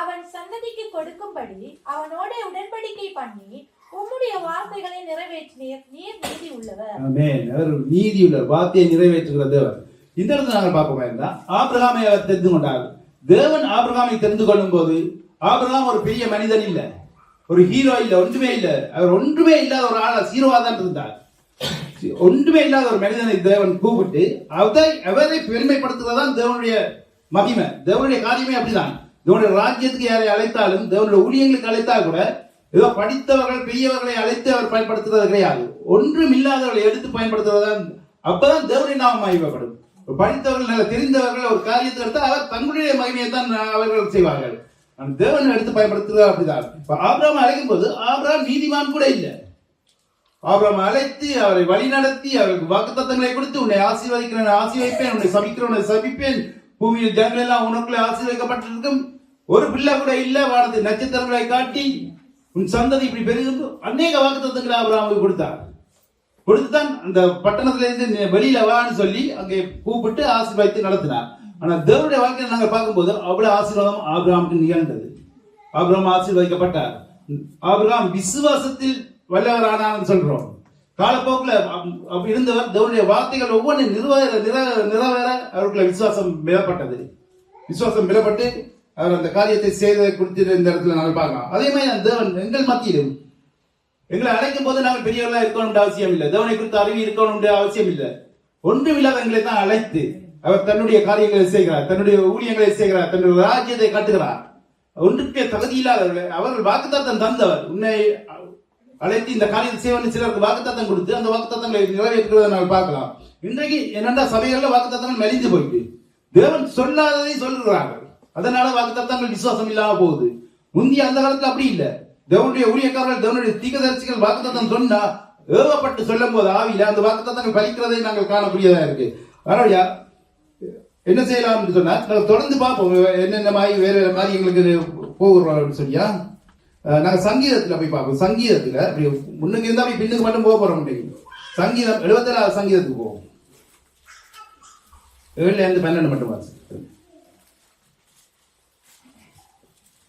அவன் சந்ததிக்கு கொடுக்கும்படி அவனோட உடன்படிக்கை பண்ணி உம்முடைய வார்த்தைகளை நிறைவேற்றினீர். நீர் நீதி உள்ளவர். ஆமென். அவர் நீதி உள்ளவர், வார்த்தையை நிறைவேற்றுகிற தேவன். இந்த இடத்துல நாங்கள் பார்க்க வேண்டாம். ஆபிரகாமை அவர் தெரிந்து கொண்டார். தேவன் ஆபிரகாமை தெரிந்து கொள்ளும் போது ஆபிரகாம் ஒரு பெரிய மனிதன் இல்ல, ஒரு ஹீரோ இல்ல, ஒன்றுமே இல்ல. அவர் ஒன்றுமே இல்லாத ஒரு ஆளா ஹீரோவா தான் இருந்தார். ஒன்றுமே இல்லாத ஒரு மனிதனை தேவன் கூப்பிட்டு அவரை பெருமைப்படுத்துறதுதான் தேவனுடைய மகிமை. தேவனுடைய காரியமே அப்படிதான். தேவனுடைய ராஜ்யத்துக்கு யாரை அழைத்தாலும், தேவனுடைய ஊழியங்களுக்கு அழைத்தால் கூட ஏதோ படித்தவர்கள் பெரியவர்களை அழைத்து அவர் பயன்படுத்துறது கிடையாது. ஒன்றும் இல்லாதவர்களை எடுத்து பயன்படுத்துறதுதான். அப்பதான் தேவனுடைய நாமம் மகிமைப்படும். படித்தவர்கள், நல்ல தெரிந்தவர்கள் ஒரு காரியத்தை எடுத்தால் அவர் தங்களுடைய மகிமையை தான் அவர்கள் செய்வார்கள். தேவன் எடுத்து பயன்படுத்துறது அப்படிதான். ஆபிரகாம் அழைக்கும் போது ஆபிரகாம் நீதிமான் கூட இல்லை. ஆபிரகாம் அழைத்து அவரை வழி நடத்தி அவருக்கு வாக்குத்தத்தங்களை கொடுத்து, உன்னை ஆசீர்வதிக்கிறேன் ஆசீர்வதிப்பேன், உன்னை சபிக்கிறேன் உன்னை சபிப்பேன், பூமியில் ஜனங்கள் எல்லாம் உனக்குள்ளே ஆசீர்வதிக்கப்பட்டிருக்கும், ஒரு பிள்ளை கூட இல்ல, வானத்து நட்சத்திரங்களை காட்டி உன் சந்ததி இப்படி பெருகும், அநேக வாக்குத்தத்தங்களை ஆபிரகாமுக்கு கொடுத்துதான் அந்த பட்டணத்திலிருந்து வெளியில வான்னு சொல்லி அங்கே கூப்பிட்டு ஆசீர்வதித்து நடத்தினார். ஆனா தேவனுடைய வாழ்க்கையை நாங்கள் பார்க்கும்போது அவ்வளவு ஆசீர்வாதம் ஆபிரகாமுக்கு நிகழ்ந்தது. ஆபிரகாம் ஆசீர்வதிக்கப்பட்டார். ஆபிரகாம் விசுவாசத்தில் வல்லவரானான்னு சொல்றோம். காலப்போக்கில் இருந்தவர் தேவனுடைய வார்த்தைகள் ஒவ்வொன்றும் நிறைவேற அவருக்குள்ள விசுவாசம் பெறப்பட்டது. விசுவாசம் பெறப்பட்டு அவர் அந்த காரியத்தை செய்ததை குறித்து இந்த இடத்துல நாங்கள் பார்க்கலாம். அதே மாதிரி தேவன் எங்கள் மத்தியிலும் எங்களை அழைக்கும் போது நாங்கள் பெரியவர்களா இருக்கணும் அவசியம் இல்லை, தேவனை குறித்து அறிவு இருக்கணும் அவசியம் இல்லை. ஒன்றுமில்லாத எங்களை தான் அழைத்து அவர் தன்னுடைய காரியங்களை செய்கிறார், தன்னுடைய ஊழியங்களை செய்கிறார், தன்னுடைய ராஜ்யத்தை கட்டுகிறார். ஒன்றுக்கே தகுதி இல்லாதவர்களை அவர்கள் வாக்குத்தத்தம் தந்தவர். உன்னை அழைத்து இந்த காரியத்தை செய்வன்னு சிலருக்கு வாக்குத்தத்தம் கொடுத்து அந்த வாக்குத்தத்தங்களை நிறைவேற்றுவதை நாங்கள் பார்க்கலாம். இன்றைக்கு என்னென்ன சபைகள்ல வாக்குத்தத்தங்கள் மெலிந்து போயிட்டு தேவன் சொல்லாததை சொல்கிறார்கள். அதனால வாக்குத்தத்தங்கள் விசுவாசம் இல்லாம போகுது. முந்தைய அந்த காலத்துல அப்படி இல்லை. தேவனுடைய ஊழியக்காரர்கள், தேவனுடைய தீர்க்கதரிசிகள் வாக்குத்தத்தம் சொன்னா ஏவப்பட்டு சொல்லும் போது ஆவியில அந்த வாக்குத்தத்தங்கள் பலிக்கிறதை நாங்கள் காணக்கூடியதா இருக்கு. அதனால என்ன செய்யலாம் சொன்னா நாங்கள் தொடர்ந்து பார்ப்போம் என்னென்ன மாதிரி வேற வேற காரியங்களுக்கு போகிறோம் சொல்லியா. நாங்கள் சங்கீதத்தில் போய் பார்ப்போம். சங்கீதத்தில் அப்படி முன்னுக்கு இருந்தா அப்படி பின்னுக்கு மட்டும் போக போறோம். சங்கீதம் 77 சங்கீதத்துக்கு போவோம். 7-12 மட்டும் வாசி.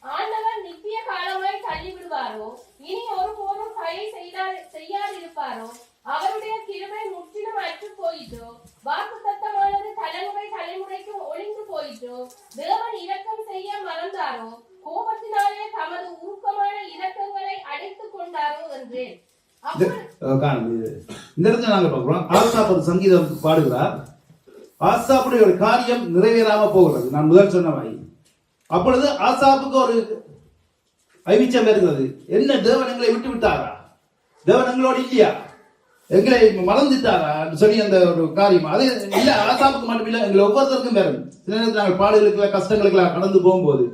ஆண்டவர் நித்திய காலமாய் தள்ளிவிடுவாரோ, இனி ஒருபோதும் கையை செய்யாதிருப்பாரோ, அவருடைய கிருபை முற்றிலும் அற்று போயிட்டோ, வாக்குத்தத்தமானது தலைமுறை தலைமுறைக்கு ஒளிந்து போயிட்டோ, தேவன் இரக்கம் செய்ய மறந்தாரோ, கோபத்தினாலே தமது ஊக்கமான இரக்கங்களை அடைத்துக் கொண்டாரோ என்றேன். இந்த இடத்துல நாங்க பார்க்கிறோம், ஆசாப் ஒரு சங்கீதம் பாடுகிறார். ஆசாப்புடைய ஒரு காரியம் நிறைவேறாம போகிறது. நான் முதல் சொன்ன மாதிரி அப்பொழுது ஆசாப்புக்கு ஒரு ஐவிச்சம் வருகிறது. என்ன, தேவன் எங்களை விட்டு விட்டாரா? தேவன் எங்களோடு இல்லையா? எங்களை மறந்துட்டாரா சொல்லி அந்த ஒரு காரியம். அது இல்ல, ஆசாப்புக்கு மட்டும் இல்ல, எங்களை ஒவ்வொருத்தருக்கும் வரும். சில நேரத்தில் நாங்கள் பாடுகளுக்கு கஷ்டங்களுக்கு கடந்து போகும்போது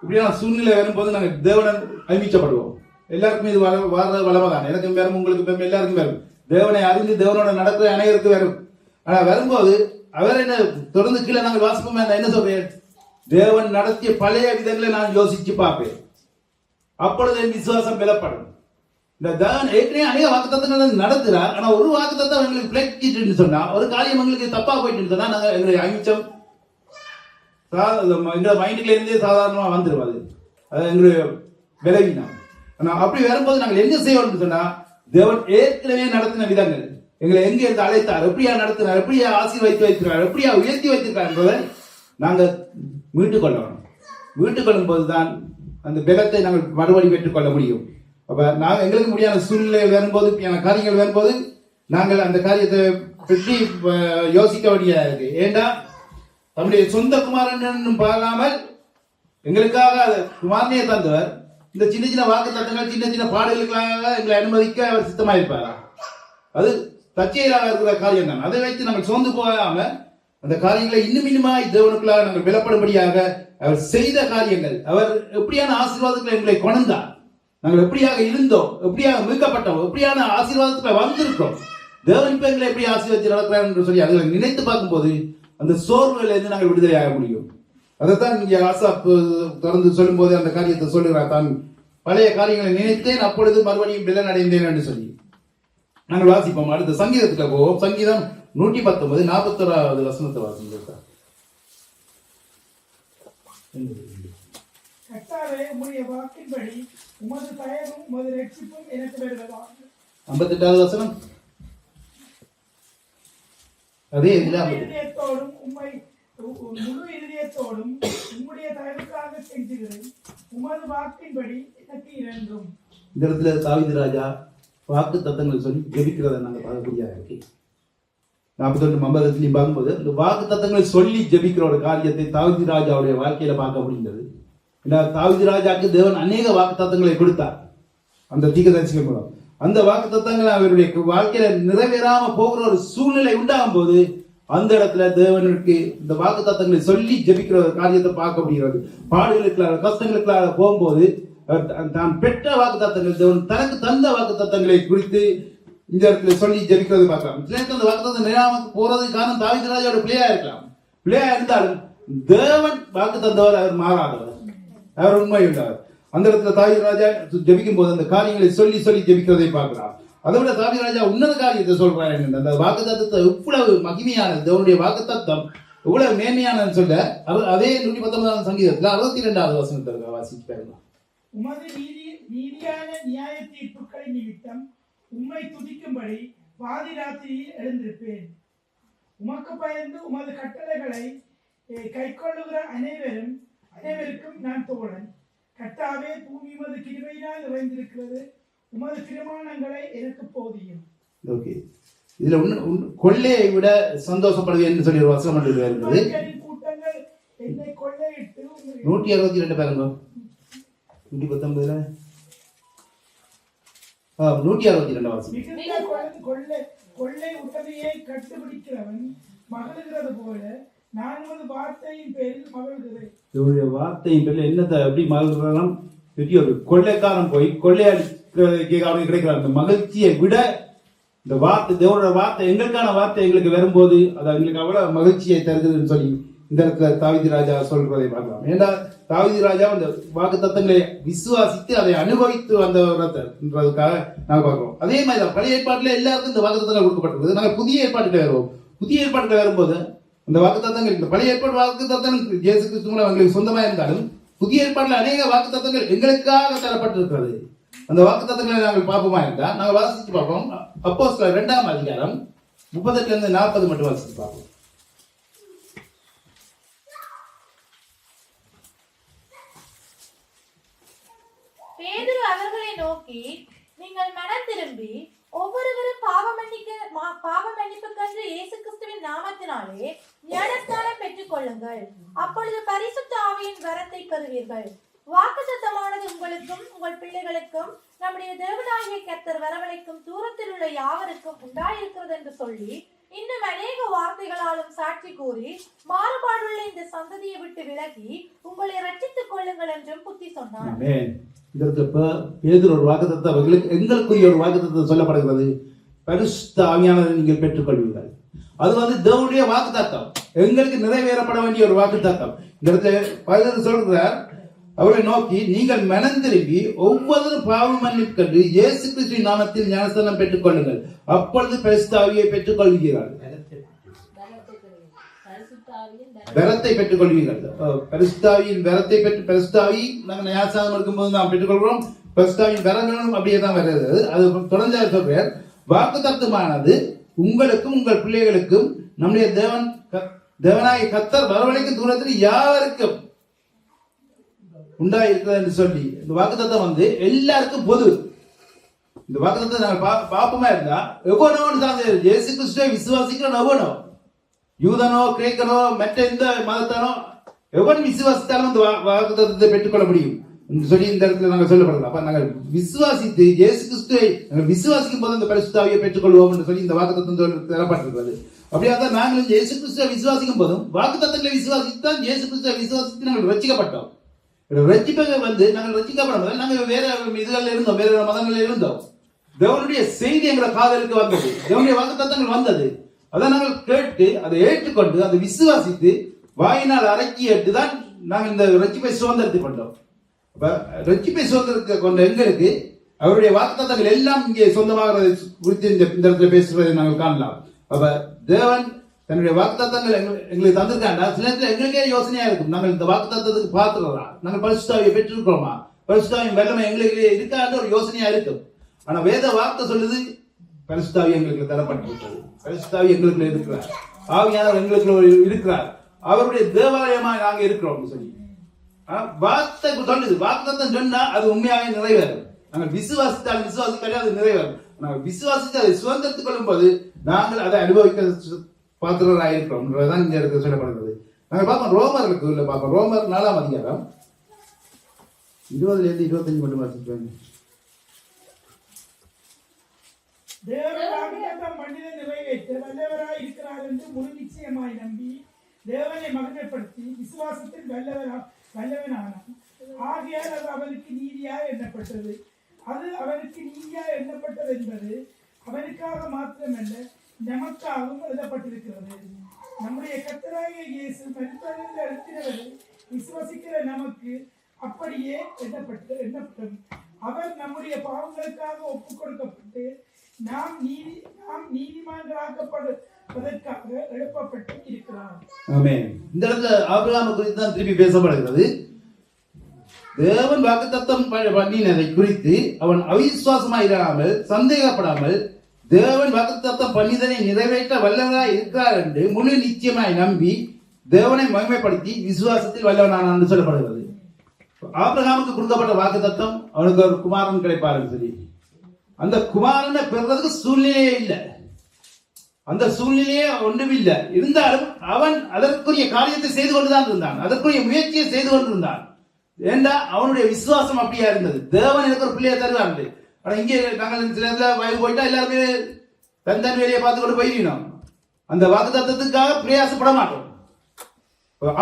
இப்படியான சூழ்நிலை வரும்போது நாங்கள் தேவனை ஐமிச்சப்படுவோம். எல்லாருக்கும் இது வளமதான். எனக்கும் வரும், உங்களுக்கு வரும், எல்லாருக்கும் வரும். தேவனை அறிந்து தேவனோட நடக்கிற அனைவருக்கு வரும். ஆனா வரும்போது அவர் என்ன தொடர்ந்து கீழே நாங்கள் வாசிப்போம். என்ன சொல்றேன், தேவன் நடத்திய பழைய விதங்களை நான் யோசிச்சு பார்ப்பேன். அப்பொழுது என் விசுவாசம் பெறப்படும். இந்த தேவன் ஏற்கனவே அநேக வாக்குத்தத்தங்கள் நடத்துறார். ஆனா ஒரு வாக்குத்தத்தம் எங்களுக்கு பிளக்கிட்டு சொன்னா, ஒரு காரியம் எங்களுக்கு தப்பா போயிட்டு சொன்னா நாங்கள் எங்களுடைய ஐமிச்சம் எங்களோட மைண்டுல இருந்தே சாதாரணமா வந்துருவாது. அது எங்களுடைய விளைவினா. ஆனா அப்படி வரும்போது நாங்கள் என்ன செய்வோம்னு சொன்னா, தேவன் ஏற்கனவே நடத்தின விதங்கள், எங்களை எங்க இருந்து அழைத்தார், எப்படியா நடத்தினார், எப்படியா ஆசீர்வதித்து வைத்திருக்கார், எப்படியா உயர்த்தி வைத்திருக்கார் என்பதை நாங்கள் மீட்டுக் கொள்ளணும். மீட்டுக் கொள்ளும் போதுதான் அந்த பலத்தை நாங்கள் மறுபடி பெற்றுக்கொள்ள முடியும். அப்ப நாங்கள் எங்களுக்கு முடியாத சூழ்நிலை வரும்போது, காரியங்கள் வரும்போது நாங்கள் அந்த காரியத்தை பற்றி யோசிக்க வேண்டியதா இருக்கு. ஏண்டா நம்முடைய சொந்த குமாரன் பாராமல் எங்களுக்காக குமாரனையே தந்தவர். இந்த சின்ன சின்ன வாக்கு தத்தங்கள், சின்ன சின்ன பாடல்களுக்காக எங்களை அனுமதிக்க அவர் சித்தமாயிருப்பாரா? அது தற்செயலாக இருக்கிற காரியம் தான். அதை வைத்து நாங்கள் சோர்ந்து போகாம அந்த காரியங்களை இன்னும் இன்னுமாய் தேவனுக்குள்ளாக நாங்கள் விலப்படும்படியாக அவர் செய்த காரியங்கள், அவர் எப்படியான ஆசீர்வாதங்களை எங்களை கொண்டார், நாங்கள் எப்படியாக இருந்தோம், எப்படியாக மீட்கப்பட்டோம், எப்படியான ஆசீர்வாதத்துல வந்திருக்கோம், தேவன் இப்ப எங்களை எப்படி ஆசீர்வதிச்சு நடக்கிறார் என்று சொல்லி அதை நினைத்து பார்க்கும்போது அந்த சோர்வுல இருந்து நாங்கள் விடுதலை ஆக முடியும். அதைத்தான் இங்க ஆசாப் தொடர்ந்து சொல்லும் போது அந்த காரியத்தை சொல்லுகிறார். தான் பழைய காரியங்களை நினைத்தேன், அப்பொழுது மறுபடியும் பலன் அடைந்தேன் என்று சொல்லி நாங்கள் வாசிப்போம். அடுத்த சங்கீதத்துக்கு போவோம். சங்கீதம் 119 41வது வசனத்தை வாசிக்கிறோம். கர்த்தாவே, உம்முடைய வாக்கின்படி உமது தயவும் உமது ரட்சிப்பும் எனக்கு வருவதாக. 58வது வசனம். அதே இதுல இதயத்தோடும் உம்மை முழு இதயத்தோடும் உம்முடைய தயவுக்காக செஞ்சுகிறேன், உமது வாக்கின்படி எனக்கு இரண்டும். இந்த இடத்துல தாவீது ராஜா வாக்கு தத்தங்கள் சொல்லி ஜெபிக்கிறத நாங்க பார்க்கக்கூடிய இருக்கு. 41 பார்க்கும்போது இந்த வாக்கு தத்தங்களை சொல்லி ஜெபிக்கிற ஒரு காரியத்தை தாவீது ராஜாவுடைய வாழ்க்கையில பார்க்க முடிந்தது. தாவீது ராஜாக்கு தேவன் அநேக வாக்கு தத்தங்களை கொடுத்தார் அந்த தீர்க்கதரிசிகள் மூலம். அந்த வாக்கு தத்தங்கள் அவருடைய வாழ்க்கையில நிறைவேறாம போகிற ஒரு சூழ்நிலை உண்டாகும் போது அந்த இடத்துல தேவனுக்கு இந்த வாக்கு தத்தங்களை சொல்லி ஜெபிக்கிற ஒரு காரியத்தை பார்க்க முடிகிறது. பாடுகளுக்குள்ளார கஷ்டங்களுக்குள்ளார போகும்போது தான் பெற்ற வாக்கு தத்தங்கள் தேவன் தனக்கு தந்த வாக்கு தத்தங்களை குறித்து இந்த இடத்துல சொல்லி ஜெபிக்கிறது பார்க்கலாம். அந்த வாக்கு தத்தம் நிறையாம போறதுக்கு காரணம் தாவீது ராஜாவோட பிள்ளையா இருக்கலாம். பிள்ளையா இருந்தாலும் தேவன் வாக்கு தந்தவர், அவர் மாறாதவர், அவர் உண்மை உள்ளவர். அந்த இடத்துல தாவீது ராஜா ஜெபிக்கும் போது அந்த காரியங்களை சொல்லி சொல்லி ஜெபிக்கிறதை பார்க்கலாம். அதை விட தாவீது ராஜா உன்னத காரியத்தை சொல்றாரு. அந்த வாக்கு தத்தத்தை இவ்வளவு மகிமையானது, தேவனுடைய வாக்கு தத்தம் இவ்வளவு மேன்மையானதுன்னு சொல்ல அதே 119 சங்கீதத்துல 62வது வசனத்தை வாசிச்சு பாருங்க. உமது நீதியான நியாய தீர்ப்புகளை நிமித்தம் உம்மை துதிக்கும்படி பாதி ராத்திரியில் எழுந்திருப்பேன். உமக்கு பயந்து உமது கட்டளைகளை கைக்கொள்ளுகிற அனைவருக்கும் நான் தோழன். கர்த்தாவே, பூமி உமது கிருபையினால் நிறைந்திருக்கிறது, உமது பிரமாணங்களை எனக்கு போதியும். ஓகே, இதுல கொள்ளையை விட சந்தோஷப்படுது என்று சொல்லி ஒரு வசனம் இருக்குது. கூட்டங்கள் என்னை கொள்ளையிட்டு 162 பாருங்க. 119 162 வாசம். கொள்ளை உதவியை கட்டுப்பிடிக்கிறவன் மகிழ்கிறது போல நான் உமது வார்த்தையின் பேரில் மகிழ்கிறேன். இவருடைய வார்த்தையின் பேரில் என்னத்தை எப்படி மகிழ்கிறோம்? பெரிய ஒரு கொள்ளைக்காரன் போய் கொள்ளையாடி கிடைக்கிற அந்த மகிழ்ச்சியை விட இந்த வார்த்தை, தேவனோட வார்த்தை, எங்களுக்கான வார்த்தை எங்களுக்கு வரும்போது அது எங்களுக்கு அவ்வளவு மகிழ்ச்சியை தருதுன்னு சொல்லி இந்த இடத்துல தாவீது ராஜா சொல்றதை பார்க்கலாம். ஏன்னா தாவீது ராஜா அந்த வாக்கு தத்தங்களை விசுவாசித்து அதை அனுபவித்து வந்ததுக்காக நாங்கள் பார்க்கிறோம். அதே மாதிரி தான் பழைய ஏற்பாட்டில் எல்லாருக்கும் இந்த வாக்கு தத்தங்கள் கொடுக்கப்பட்டிருக்குது. நாங்கள் புதிய ஏற்பாட்டுல வருவோம். புதிய ஏற்பாட்டுல வரும்போது அந்த வாக்கு தத்தங்கள், இந்த பழைய ஏற்பாடு வாக்கு தத்தங்கள் இயேசு கிறிஸ்து மூலம் எங்களுக்கு சொந்தமா இருந்தாலும் புதிய ஏற்பாட்டில் அநேக வாக்கு தத்தங்கள் எங்களுக்காக தரப்பட்டிருக்கிறது. அந்த வாக்கு தத்தங்களை நாங்கள் பார்ப்போமா இருந்தா நாங்கள் வாசித்து பார்ப்போம். அப்போஸ்தலர் 2ஆம் அதிகாரம் 38 40 மட்டும் வாசித்து பார்ப்போம். பேதுரு அவர்களை நோக்கி, நீங்கள் மனம் திரும்பி ஒவ்வொருவரும் பாவ மன்னிப்புக்கென்று இயேசு கிறிஸ்துவின் நாமத்தினாலே ஞானஸ்நானம் பெற்றுக் கொள்ளுங்கள், அப்பொழுது பரிசுத்த ஆவியின் வரத்தை பெறுவீர்கள். வாக்குத்தத்தமானது உங்களுக்கும் உங்கள் பிள்ளைகளுக்கும் நம்முடைய தேவனாகிய கர்த்தர் வரவழைக்கும் தூரத்தில் உள்ள யாவருக்கும் உண்டாயிருக்கிறது என்று சொல்லி இன்னும் அநேக வார்த்தைகளாலும் சாட்சி கூறி மாறுபாடுள்ள இந்த சந்ததியை விட்டு விலகி உங்களை ரட்சித்துக் கொள்ளுங்கள் என்றும் புத்தி சொன்னார். பேதுரு ஒரு வாக்குத்தத்தம் எங்களுக்குரிய ஒரு வாக்குத்தத்தம் சொல்லப்படுகிறது. பரிசுத்த ஆவியானதை நீங்கள் பெற்றுக்கொள்வீர்கள். அது தேவனுடைய வாக்குத்தத்தம், எங்களுக்கு நிறைவேறப்பட வேண்டிய ஒரு வாக்குத்தத்தம். இந்த இடத்துல பேதுரு சொல்றார், அவரை நோக்கி, நீங்கள் மனம் திரும்பி ஒவ்வொரு பாவ மன்னிப்புக்கென்று இயேசு கிறிஸ்துவின் நாமத்தில் ஞானஸ்நானம் பெற்றுக் கொள்ளுங்கள், அப்பொழுது பரிசுத்த ஆவியை பெற்றுக் கொள்வீர்கள். வரத்தை பெற்றுக் கொள்வீர்கள். பரிசுத்தாவியின் வரத்தை பெற்று, பரிசுத்தாவி நாங்கள் ஞானஸ்நானம் எடுக்கும்போது நாம் பெற்றுக்கொள்கிறோம். பரிசுத்தாவியின் வரங்களும் அப்படியே தான் வருகிறது. அது தொடர்ந்து சொல்றார், வாக்குத்தத்தமானது உங்களுக்கும் உங்கள் பிள்ளைகளுக்கும் நம்முடைய தேவனாகிய கர்த்தர் வரவழைக்கும் தூரத்தில் யாருக்கும் உண்டாயிருக்கிறது என்று சொல்லி இந்த வாக்குத்தத்தம் எல்லாருக்கும் பொது. இந்த வாக்குத்தத்தை நாங்கள் பாப்பமா இருந்தா எவ்வளவு சார்ந்த இயேசு கிறிஸ்துவை விசுவாசிக்கிறோம். எவ்வளோ யூதனோ கிரேக்கனோ மற்ற எந்த மதத்தானோ எவன் விசுவாசித்தாலும் இந்த வாக்குத்தத்தத்தை பெற்றுக்கொள்ள முடியும் என்று சொல்லி இந்த இடத்துல நாங்கள் சொல்லப்படலாம். அப்ப நாங்கள் விசுவாசித்து இயேசு கிறிஸ்துவை நாங்கள் விசுவாசிக்கும் போது அந்த பரிசுத்த ஆவியை பெற்றுக்கொள்வோம் என்று சொல்லி இந்த வாக்குத்தத்தம் தரப்பட்டிருக்கிறது. அப்படியா தான் நாங்களும் இயேசு கிறிஸ்துவை விசுவாசிக்கும் போதும் வாக்குத்தத்தங்களை விசுவாசித்தான் இயேசு கிறிஸ்துவை விசுவாசித்து நாங்கள் ரட்சிக்கப்பட்டோம். ரட்சிப்பை நாங்கள் ரட்சிக்கப்படும் நாங்கள் வேற இதுகளில் இருந்தோம், வேற மதங்களில் இருந்தோம். தேவனுடைய செய்தி எங்களை காதலுக்கு வந்தது, தேவனுடைய வாக்குத்தத்தங்கள் வந்தது. அதை நாங்கள் கேட்டு அதை ஏற்றுக்கொண்டு அதை விசுவாசித்து வாயினால் அடக்கி தான் நாங்கள் இந்த ரட்சிப்பை சுதந்திரத்தை கொண்டோம். அப்ப ரட்சிப்பை சுதந்திரத்தை கொண்ட எங்களுக்கு அவருடைய வாக்குத்தத்தங்கள் எல்லாம் இங்கே சொந்தமாகிறதை குறித்து இந்த இடத்துல பேசுவதை நாங்கள் காணலாம். அப்ப தேவன் தன்னுடைய வாக்குத்தத்தங்கள் எங்களுக்கு தந்திருக்காண்டா, சில நேரத்தில் எங்களுக்கே யோசனையா இருக்கும், நாங்கள் இந்த வாக்குத்தத்தத்துக்கு பார்த்துறோம், நாங்கள் பரிசுத்தாவியை பெற்றிருக்கிறோமா, பரிசுத்தாவின் வல்லமை எங்களுக்கு இருக்கான்ற ஒரு யோசனையா இருக்கும். ஆனா வேத வார்த்தை சொல்லுது பரிசுத்தாவி எங்களுக்கு தரப்பட்டிருக்கிறது, பரிசுத்தாவி எங்களுக்குள்ள இருக்கிறார், ஆவியானவர் எங்களுக்குள்ள இருக்கிறார், அவருடைய தேவாலயமா நாங்க இருக்கிறோம் சொல்லி வார்த்தை சொல்லுது. வாக்குத்தத்தம் சொன்னா அது உண்மையாவே நிறைவேறும். நாங்கள் விசுவாசித்தால் விசுவாசித்தாலே அது நிறைவேறும். நாங்கள் விசுவாசித்து அதை சுதந்திரத்துக் கொள்ளும் போது நாங்கள் அதை அனுபவிக்க பாத்திரராக இருக்கிறோம் இந்த இடத்துல சொல்லப்படுகிறது. நாங்கள் பார்ப்போம் ரோமர்களுக்கு உள்ள பார்ப்போம். ரோமர் 4ஆம் அதிகாரம் 20-25 மட்டும் வாசிப்பேன். தேவன் மனித நிறைவேற்ற வல்லவராய் இருக்கிறார் என்று முழு நிச்சயமாய் நம்பி தேவனை மகிமைப்படுத்தி விசுவாசத்தில் வல்லவனானான். ஆகையால் அது அவனுக்கு நீதியாக எண்ணப்பட்டது. அது அவனுக்கு நீதியாக எண்ணப்பட்டது என்பது அவனுக்காக மாத்திரமல்ல நமக்காகவும் எழுதப்பட்டிருக்கிறது. நம்முடைய கர்த்தராகிய இயேசு மரித்தோரிலிருந்து எழுப்பினவரை விசுவாசிக்கிற நமக்கு அப்படியே எண்ணப்பட்டது. அவர் நம்முடைய பாவங்களுக்காக ஒப்புக் கொடுக்கப்பட்டு நாம் நீதிமான்களாக்கப்படுவதற்காக எழுப்பப்பட்டு இருக்கிறார். ஆமென். இந்த இடத்துல ஆபிரகாம் குறித்து தான் திருப்பி பேசப்படுகிறது. தேவன் வாக்குத்தத்தம் பண்ணினதை குறித்து அவன் அவிசுவாசமாயிராமல் சந்தேகப்படாமல் தேவன் வாக்குத்தத்தம் பண்ணிதனை நிறைவேற்ற வல்லவனாய் இருக்கிறார் என்று முழு நிச்சயமாய் நம்பி தேவனை மகிமைப்படுத்தி விசுவாசத்தில் வல்லவனானான் என்று சொல்லப்படுகிறது. ஆபிரகாமுக்கு கொடுக்கப்பட்ட வாக்குத்தத்தம் அவனுக்கு ஒரு குமாரன் கிடைப்பார் சொல்லி, அந்த குமாரனை பெறுறதுக்கு சூழ்நிலையே இல்லை, அந்த சூழ்நிலையே ஒன்றும் இல்லை. இருந்தாலும் அவன் அதற்குரிய காரியத்தை செய்து கொண்டுதான் இருந்தான், அதற்குரிய முயற்சியை செய்து கொண்டிருந்தான். ஏண்டா அவனுடைய விசுவாசம் அப்படியா இருந்தது. தேவன் எனக்கு ஒரு பிள்ளையை தருவார்கள். ஆனா இங்கே நாங்கள் சில வயது போயிட்டா எல்லாருமே தன் வேலையை பார்த்து கொண்டு போயிடணும், அந்த வாக்குத்தத்தத்துக்காக பிரயாசப்பட மாட்டோம்.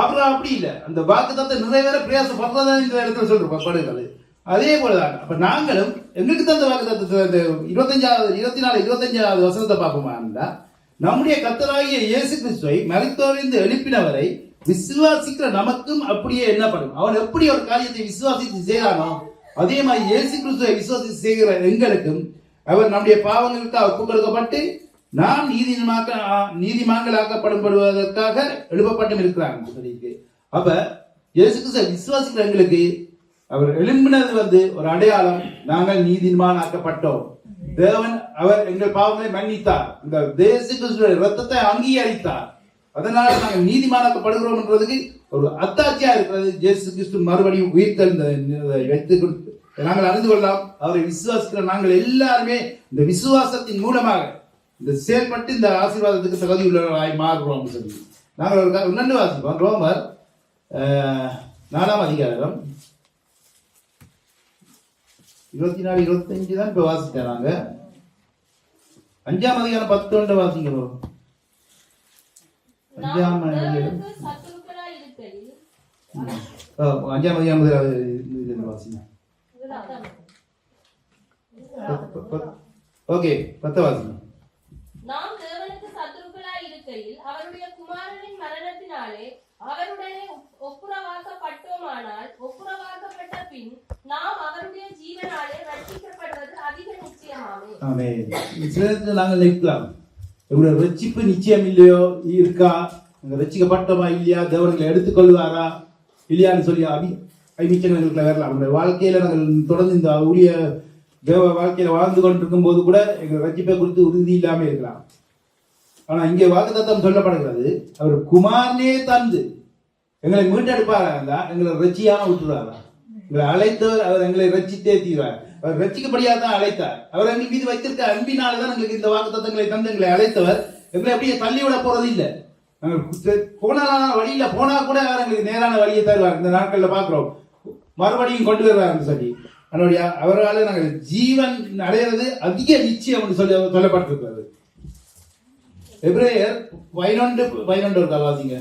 ஆபிரகாம் அப்படி இல்லை, அந்த வாக்குத்தத்தை நிறைவேற பிரயாசப்படுறதான் இந்த இடத்துல சொல்றப்படுகிறது. அதே போலதான் அப்ப நாங்களும் எங்களுக்கு தந்த வாக்குத்தத்தத்தை 24-25 வசனத்தை பார்ப்போமா, நம்முடைய கர்த்தராகிய இயேசு கிறிஸ்துவை மரித்தோரிலிருந்து எழுப்பினவரை விசுவாசிக்கிற நமக்கும் அப்படியே எண்ணப்படும். அவன் எப்படி ஒரு காரியத்தை விசுவாசித்து செய்கிறானோ அதே மாதிரி இயேசு கிறிஸ்துவை விசுவாசித்து செய்கிற எங்களுக்கும் அவர் நம்முடைய பாவங்களுக்கு ஒப்புக் கொடுக்கப்பட்டு நாம் நீதிமான்களாக்கப்படுவதற்காக எழுப்பப்பட்டும் இருக்கிறாங்க. அப்ப இயேசு கிறிஸ்துவை விசுவாசிக்கிற எங்களுக்கு அவர் எழும்பினது ஒரு அடையாளம். நாங்கள் நீதிமானாக்கப்பட்டோம். தேவன் அவர் எங்கள் பாவங்களை மன்னித்தார், இந்த இயேசு கிறிஸ்துவின் இரத்தத்தை அங்கீகரித்தார். அதனால நாங்கள் நீதிமானாக்கப்படுகிறோம் என்றதுக்கு ஒரு அத்தாட்சியா இருக்கிறது. இயேசு கிறிஸ்து மறுபடியும் உயிர்த்தெழுந்ததை வைத்துக் நாங்கள் அறிந்து கொள்ளலாம். அவரை விசுவாசிக்கிற நாங்கள் எல்லாருமே இந்த விசுவாசத்தின் மூலமாக இந்த செயல்பட்டு இந்த ஆசீர்வாதத்துக்கு தகுதி உள்ளவர்களாய் மாறுகிறோம் சொல்லி நாங்கள் ஒரு இன்னொன்று வாசிப்போம். ரோமர் 4ஆம் அதிகாரம் 24-25 தான் இப்ப வாசித்தேன். நாங்க 5ஆம் அதிகாரம் 11 வாசிக்கிறோம். 5ஆம் அதிகாரம் 5ஆம் அதிகாரம் வாசிங்க. ஓகே, 10 வாசிங்க. நாம் தேவனுக்கு சத்துருக்களாய் இருக்கையில் அவருடைய குமாரனின் மரணத்தினாலே அவருடனே ஒப்புரவாக்கப்பட்டோமானால் ஒப்புரவாக்கப்பட்ட பின் நாம் அவருடைய ஜீவனாலே ரட்சிக்கப்படுவது அதிக நிச்சயமாமே. ஆமென். இஸ்ரவேலுக்கு நாங்கள் நிற்கலாம். எங்களுடைய ரட்சிப்பு நிச்சயம் இல்லையோ இருக்கா, ரட்சிக்கப்பட்டோமா இல்லையா, தேவர்களை எடுத்துக்கொள்வாரா இல்லையான்னு சொல்லி ஐமிச்சங்களுக்கு வரலாம். நம்முடைய வாழ்க்கையில நாங்கள் தொடர்ந்து இந்த ஊழிய தேவ வாழ்க்கையில வாழ்ந்து கொண்டிருக்கும் போது கூட எங்கள் ரட்சிப்பை குறித்து உறுதி இல்லாமல் இருக்கலாம். ஆனா இங்கே வாக்குத்தத்தம் சொல்லப்படுகிறது, அவர் குமாரனே தந்து எங்களை மீட்டெடுப்பாரா இருந்தா எங்களை ரட்சியாம விட்டுறாரா. எங்களை அழைத்தவர் அவர் எங்களை ரட்சித்தே தீர்வார். அவர் ரட்சிக்கப்படியாதான் அழைத்தார். அவர் எங்கள் மீது வைத்திருக்க அன்பினால்தான் எங்களுக்கு இந்த வாக்குத்தத்தங்களை தந்து எங்களை அழைத்தவர். எங்களை அப்படியே தள்ளிவிட போறது இல்லை. நாங்கள் போன வழியில போனா கூட அவர் எங்களுக்கு நேரான வழியை தருவார். இந்த நாட்கள்ல பாக்குறோம், மறுபடியும் கொண்டு வருவார் சொல்லி அவரால் நாங்கள் ஜீவன் அடைகிறது அதிக நிச்சயம் என்று சொல்லப்பட்டிருக்கிறது. எபிரேயர் 11 இருக்கா வாசிங்க.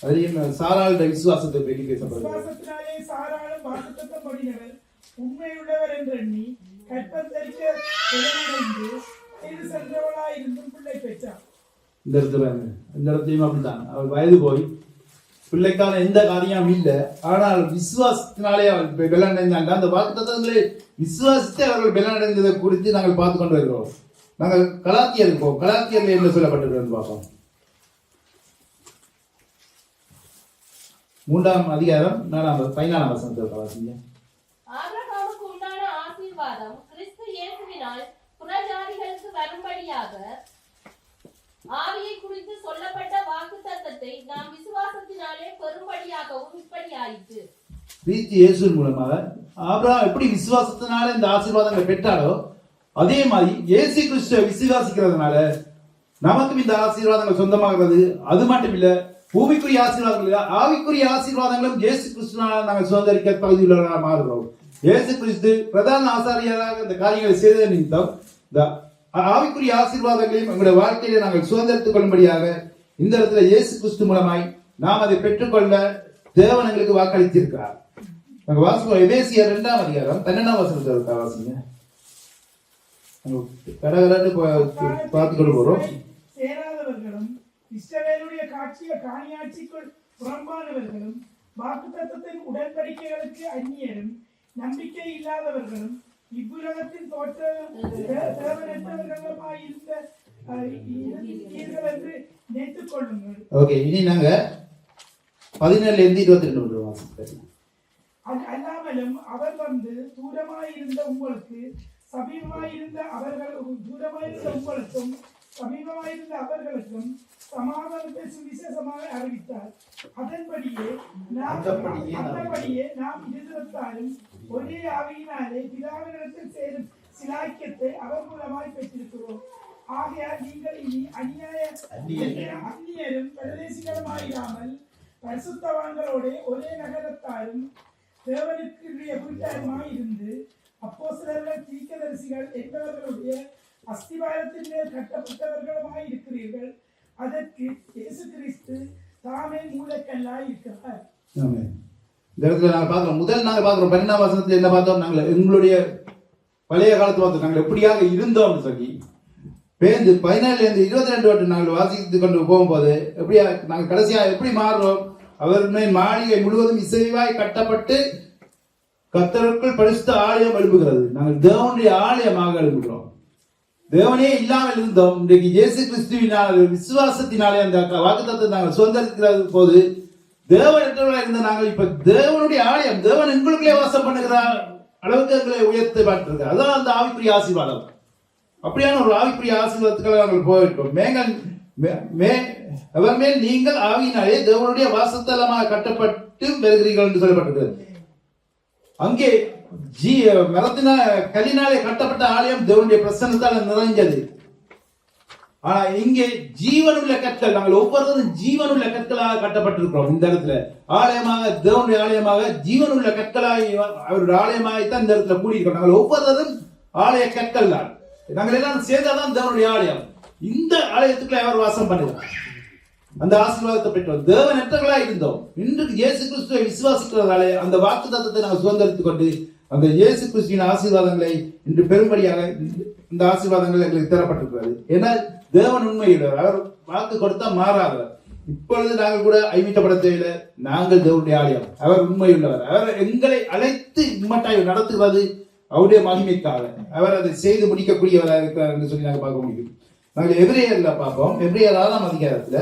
அதையும் சாராளுடைய விசுவாசத்தை பற்றி பேசப்படுகிறது. விசுவாசத்தினாலே சாராளும் வாக்குத்தத்தம் பண்ணினவர் உண்மையுள்ளவர் என்று எண்ணி கற்பந்தரிக்க உடனடைந்து செய்து சென்றவளாயிருந்தும் பிள்ளை பெற்றார். இந்த இடத்தையும் அப்படித்தான். அவள் வயது போய் பிள்ளைக்கான எந்த காரியம் இல்லை. ஆனால் விசுவாசத்தினாலே அவள் பலனடைந்தாங்க. அந்த வாக்குத்தத்தங்களை விசுவாசித்து அவர்கள் பலனடைந்ததை குறித்து நாங்கள் பார்த்து கொண்டு வருகிறோம். நாங்கள் கலாத்தியர் இருப்போம். கலாத்தியர்ல என்ன சொல்லப்பட்டிருக்கிறது பார்ப்போம். 3ஆம் அதிகாரம் 14ஆம் வசனத்தை வாசிங்க. ஆபிரகாமுக்கு உண்டான ஆசீர்வாதம் கிறிஸ்து இயேசுவினால் புறஜாதிகளுக்கு வரும்படியாக ஆவியை குறித்து சொல்லப்பட்ட வாக்குத்தத்தத்தை நாம் விசுவாசத்தினாலே பெரும்படியாகவும் இப்படி ஆயிற்று. கிறிஸ்து இயேசுவின் மூலமாக ஆபிரகாம் எப்படி விசுவாசத்தினால இந்த ஆசீர்வாதங்களை பெற்றாரோ அதே மாதிரி இயேசு கிறிஸ்துவை விசுவாசிக்கிறதுனால நமக்கும் இந்த ஆசீர்வாதங்கள் சொந்தமாகிறது. அது மட்டும் இல்ல, பூமிக்குரிய ஆசீர்வாதங்கள் ஆவிக்குரிய ஆசீர்வாதங்களும் இயேசு கிறிஸ்துவால் நாங்கள் சுதந்திரிக்க தகுதியுள்ளவர்களாக மாறுகிறோம். இயேசு கிறிஸ்து பிரதான ஆசாரியராக இந்த காரியங்களை செய்த நிமித்தம் இந்த ஆவிக்குரிய ஆசீர்வாதங்களையும் எங்களுடைய வாழ்க்கையில நாங்கள் சுதந்திரத்துக் கொள்ளும்படியாக இந்த இடத்துல இயேசு கிறிஸ்து மூலமாய் நாம் அதை பெற்றுக்கொள்ள தேவன் எங்களுக்கு வாக்களித்திருக்கிறார். நாங்கள் வாசிப்போம். எபேசியர் 2ஆம் அதிகாரம் 12ஆம் வசனத்தை வாசிங்க. கடகடன்னு பார்த்து கொண்டு போறோம். சேராதவர்களும் இஸ்ரவேலுடைய காணியாட்சிக்குள் புறம்பானவர்களும் வாக்குத்தத்தத்தின் உடன்படிக்கைகளுக்கு அந்நியரும் நம்பிக்கை இல்லாதவர்களும் இவ்வுலகத்தின் தேவனற்றவர்களுமாயிருந்த என்று நினைத்துக் கொள்ளுங்கள். ஓகே, இனி நாங்க 17 இருந்து 22 வாசிப்போம். அல்லாமலும் அவர் வந்து தூரமாயிருந்த உங்களுக்கு சமீபமாயிருந்த உங்களுக்கும் சமீபமாயிருந்த அவர்களுக்கும் சமாதானத்தை சுவிசேஷமாக அறிவித்தார். அதன்படியே நாம் இருதரத்தாலும் ஒரே ஆவியினாலே பிதாவினிடத்தில் சேரும் சிலாக்கியத்தை அவர் மூலமாய் பெற்றிருக்கிறோம். ஆகையால் நீங்கள் இனி அந்நியரும் பிரதேசிகளுமாயிராமல் பரிசுத்தவான்களோட ஒரே நகரத்தாரும் தேவனுக்குரிய கூட்டாருமாய் இருந்து அப்போஸ்தலர்கள் தீர்க்கதரிசிகள் என்பவர்களுடைய அஸ்திவாரத்தின் மேல் கட்டப்பட்டவர்களுமாய் இருக்கிறீர்கள். அதற்கு இயேசு கிறிஸ்து தாமே மூலக்கல்லாய் இருக்கிறார். இந்த இடத்துல நாங்கள் பார்க்கிறோம். முதல் நாங்கள் பார்க்கிறோம் 12ஆம் வசனத்துல என்ன பார்த்தோம்? நாங்கள் எங்களுடைய பழைய காலத்து பார்த்தோம். நாங்கள் எப்படியாக இருந்தோம்னு சொல்லி 17 இருந்து 22 வரை நாங்கள் வாசித்து கொண்டு போகும்போது எப்படியா நாங்கள் கடைசியா எப்படி மாறுறோம்? அவர்களின் மாளிகை முழுவதும் இசைவாய் கட்டப்பட்டு கர்த்தருக்குள் பரிசுத்த ஆலயம் எழுப்புகிறது. நாங்கள் தேவனுடைய ஆலயமாக எழுப்புகிறோம். தேவனே இல்லாமல் இருந்தோம். இன்றைக்கு இயேசு கிறிஸ்துவினால் விசுவாசத்தினாலே அந்த வாக்குத்தத்தத்தை நாங்கள் சுதந்திரிக்கிற போது தேவனற்றவர்களாக இருந்த நாங்கள் இப்ப தேவனுடைய ஆலயம், தேவன் எங்களுக்குள்ளே வாசம் பண்ணுகிற அளவுக்கு எங்களை உயர்த்தி பார்த்திருக்கிறார். அதான் அந்த ஆவிக்குரிய ஆசீர்வாதம். அப்படியான ஒரு ஆவிக்குரிய ஆசீர்வாதத்துக்களை நாங்கள் போயிருக்கோம். அவர் மேல் நீங்கள் ஆவியினாலே தேவனுடைய வாசத்தலமாக கட்டப்பட்டு வருகிறீர்கள் என்று சொல்லப்பட்டிருக்கிறது. அங்கே கல்லினாலே கட்டப்பட்ட ஆலயம் தேவனுடைய பிரசன்னத்தால் நிறைஞ்சது. ஆனா இங்கே ஜீவனுள்ள கற்கள், நாங்கள் ஒவ்வொருவரும் ஜீவனுள்ள கற்களாக கட்டப்பட்டிருக்கிறோம். இந்த இடத்துல ஆலயமாக, தேவனுடைய ஆலயமாக, ஜீவனுள்ள கற்களாக அவருடைய ஆலயமாகத்தான் இந்த இடத்துல கூடியிருக்கிறோம். நாங்கள் ஒவ்வொருவரும் ஆலய கற்கள் தான். நாங்கள் எல்லாம் சேர்ந்தாதான் தேவனுடைய ஆலயம். இந்த ஆலயத்துக்குள்ள அவர் வாசம் பண்ணுகிறார். அந்த ஆசீர்வாதத்தை பெற்றோம். தேவனற்றவர்களா இருந்தோம். இன்றைக்கு இயேசு கிறிஸ்துவை விசுவாசிக்கிறதாலே அந்த வாக்குத்தத்தத்தை நாங்கள் சுதந்திரித்துக் கொண்டு அந்த இயேசு கிறிஸ்துவின் ஆசீர்வாதங்களை இன்று பெரும்படியாக இந்த ஆசீர்வாதங்கள் எங்களுக்கு தரப்பட்டிருக்கிறது. ஏன்னா தேவன் உண்மையுள்ளவர். அவர் வாக்கு கொடுத்தா மாறாதவர். இப்பொழுது நாங்கள் கூட ஐமிட்டப்பட தேவையில்லை. நாங்கள் தேவனுடைய ஆலயம். அவர் உண்மையுள்ளவர். அவர் எங்களை அழைத்து இம்மட்டாய் நடத்துகிறது அவருடைய மகிமைக்காக. அவர் அதை செய்து முடிக்கக்கூடியவராக இருக்கிறார் என்று சொல்லி நாங்கள் பார்க்க முடியும். நாங்கள் எபிரேயர்ல பார்ப்போம். எபிரேயர் 6ஆம் அதிகாரத்துல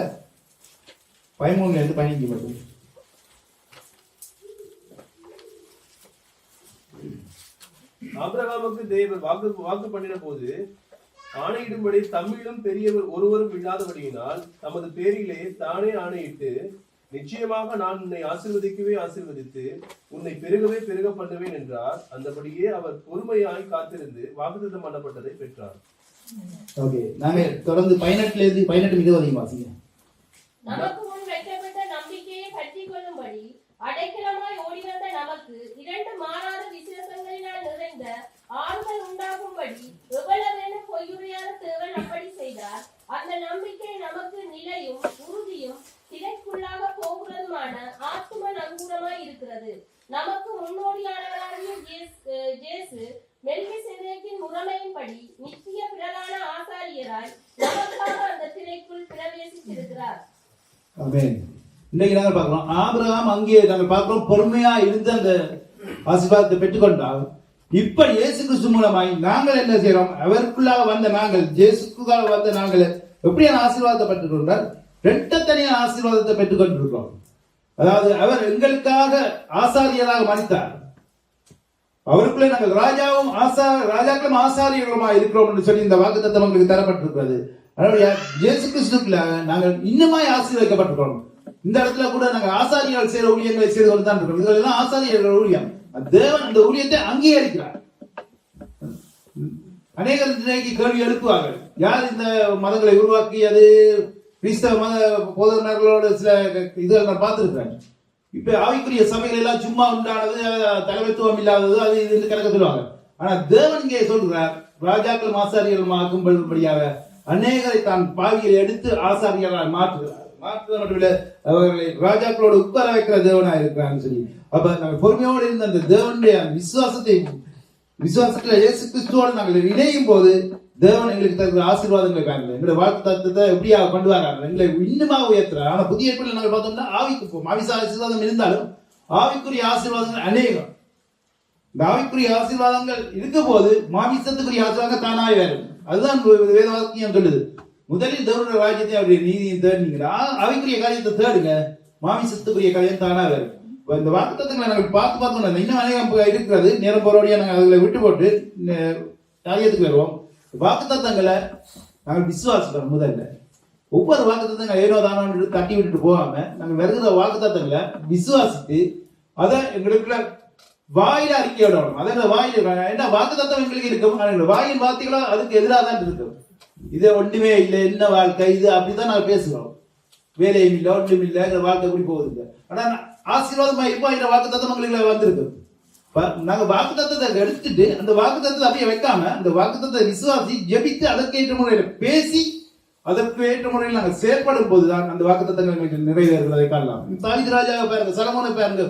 13 இருந்து 15 மட்டும். ஆபிரகாமுக்கு தேவன் வாக்கு பண்ணின போது ஆணையிடும்படி தம்மிலும் பெரியவர் ஒருவரும் இல்லாதபடியினால் தமது பேரிலே தானே ஆணையிட்டு, நிச்சயமாக நான் உன்னை ஆசீர்வதிக்கவே ஆசீர்வதித்து உன்னை பெருகவே பெருக பண்ணுவேன் என்றார். அந்தபடியே அவர் பொறுமையாய் காத்திருந்து வாக்குத்தத்தம் பண்ணப்பட்டதை பெற்றார். ஓகே, நாங்க தொடர்ந்து 18 இருந்து 20 வாசிங்க. நமக்கு முன் வைக்கப்பட்ட நம்பிக்கையை பற்றிக் கொள்ளும்படி அடைக்கலமாய் ஓடி வந்த நமக்கு 2 மாறாத விசேஷங்களினால் நிறைந்த ஆறுதல் உண்டாகும்படி எவ்வளவென பொய்யுரையாத தேவன் அப்படி செய்தார். அந்த நம்பிக்கை நமக்கு நிலையும் உறுதியும் திரைக்குள்ளாக போகிறதுமான ஆத்தும நங்கூரமாய் இருக்கிறது. நமக்கு முன்னோடியானவராகிய இயேசு மெல்கிசேதேக்கின் முறைமையின்படி நித்திய பிரதான ஆசாரியராய் நமக்காக அந்த திரைக்குள் பிரவேசித்திருக்கிறார். ஆமென். இன்னைக்கு நாங்கள் பார்க்கிறோம் ஆபிரகாம் அங்கே நாங்கள் பார்க்கிறோம் பொறுமையா இருந்து அந்த ஆசீர்வாதத்தை பெற்றுக்கொண்டால் இப்ப இயேசு கிறிஸ்து மூலமாய் நாங்கள் என்ன செய்யறோம்? அவருக்குள்ளாக வந்த நாங்கள், இயேசுக்குள்ளாக வந்த நாங்கள் எப்படியான ஆசீர்வாதத்தை பெற்றுக்கொண்டால் இரட்டத்தனியான ஆசீர்வாதத்தை பெற்றுக்கொண்டிருக்கிறோம். அதாவது அவர் எங்களுக்காக ஆசாரியராக மறித்தார். அவருக்குள்ளே நாங்கள் ராஜாக்களும் ஆசாரியர்களுமா இருக்கிறோம் என்று சொல்லி இந்த வாக்குத்தத்தம் உங்களுக்கு தரப்பட்டிருக்கிறது. அதனுடைய இயேசு கிறிஸ்துக்குள்ள நாங்கள் இன்னுமாய் ஆசீர்வதிக்கப்பட்டிருக்கிறோம். இந்த இடத்துல கூட நாங்கள் ஆசாரியர்கள் செய்கிற ஊழியங்களை செய்து கொண்டு தான் இருக்கிறோம். இதெல்லாம் ஆசாரியர்கள் ஊழியம். தேவன் இந்த ஊழியத்தை அங்கீகரிக்கிறார். அநேகர் இன்றைக்கு கேள்வி எழுப்புவார்கள், யார் இந்த மதங்களை உருவாக்கியது? கிறிஸ்தவ மத போதகர்களோட சில இதுகள் நான் பார்த்திருக்கிறேன். இப்ப ஆவிக்குரிய சபைகள் எல்லாம் சும்மா உண்டானது, தலைமைத்துவம் இல்லாதது, அது இது கணக்க சொல்லுவாங்க. ஆனா தேவன் இங்கே சொல்றார், ராஜாக்கள் ஆசாரியர்கள் ஆக்கும்படியாக அநேகரை தான் பாவியை எடுத்து ஆசாரியர்களாக மாற்றுகிறார். மாற்றுவது மட்டுமில்லை, அவர்களை ராஜாக்களோடு உட்கார வைக்கிற தேவனா இருக்கிறான்னு சொல்லி. அப்ப நாங்கள் பொறுமையோடு இருந்த அந்த தேவனுடைய விசுவாசத்துல இயேசு கிறிஸ்துவோடு நாங்கள் இணையும் போது தேவன் எங்களுக்கு தருகிற ஆசீர்வாதங்களை காணல. எங்களுடைய வாழ்க்கை தத்துவத்தை எப்படியா கொண்டு வராங்க, எங்களை இன்னுமா உயர்த்துறாரு. ஆனா புதிய ஏற்பாட்டில் நாங்கள் பார்த்தோம்னா ஆவிக்கு போவோம். ஆசீர்வாதம் இருந்தாலும் ஆவிக்குரிய ஆசீர்வாதங்கள் அநேகம். இந்த ஆவிக்குரிய ஆசீர்வாதங்கள் இருக்கும் போது மாமிசத்துக்குரிய ஆசீர்வாதம் தானாக வரும். அதுதான் வேத வாக்கியம் சொல்லுது. முதலில் தேவனுடைய ராஜ்யத்தை அவருடைய நீதியை தேடினீங்களா, ஆவிக்குரிய காரியத்தை தேடுங்க, மாமிசத்துக்குரிய காரியம் தானா வரும். இந்த வாக்குத்தத்தங்களை நாங்கள் பார்த்தோம். இன்னும் அநேகம் இருக்கிறது. நேரம் போறோடைய நாங்கள் அதில் விட்டு போட்டு காரியத்துக்கு வருவோம். வாக்குத்தத்தங்களை நாங்கள் விசுவாசிக்கிறோம். முதல்ல ஒவ்வொரு வாக்குத்தத்தங்களை ஏனோ தானோ தட்டி விட்டுட்டு போகாம நாங்கள் வருகிற வாக்குத்தத்தங்களை விசுவாசித்து அதை எங்களுக்குள்ள வாயில அறிக்கையோட வரும். அதை வாயில் ஏன்னா வாக்குத்தத்தம் எங்களுக்கு இருக்கும், வாயின் வார்த்தைகளோ அதுக்கு எதிராக தான் இருக்கும். இது ஒன்றுமே இல்லை, என்ன வாழ்க்கை இது, அப்படிதான் நாங்கள் பேசுகிறோம். வேலையும் இல்லை, ஒன்றும் இல்லை, வாழ்க்கை எப்படி போகுது. ஆனா ஆசீர்வாதமா இருப்போம். இந்த வாக்குத்தத்தம் எங்களுக்கு வந்திருக்கு. நாங்க வாக்குத்தத்தத்தை எடுத்துட்டு அந்த வாக்குத்தத்தை அப்படியே வைக்காம அந்த வாக்குத்தத்தை விசுவாசி ஜெபித்து அதற்கேற்ற முறையில பேசி அதற்கு ஏற்ற முறையில் நாங்கள் செயல்படும் போதுதான் அந்த வாக்குத்தத்தங்கள் நிறைவேறுவதை காணலாம். தாவீது ராஜாவை பாருங்க, சலமோனை பாருங்க,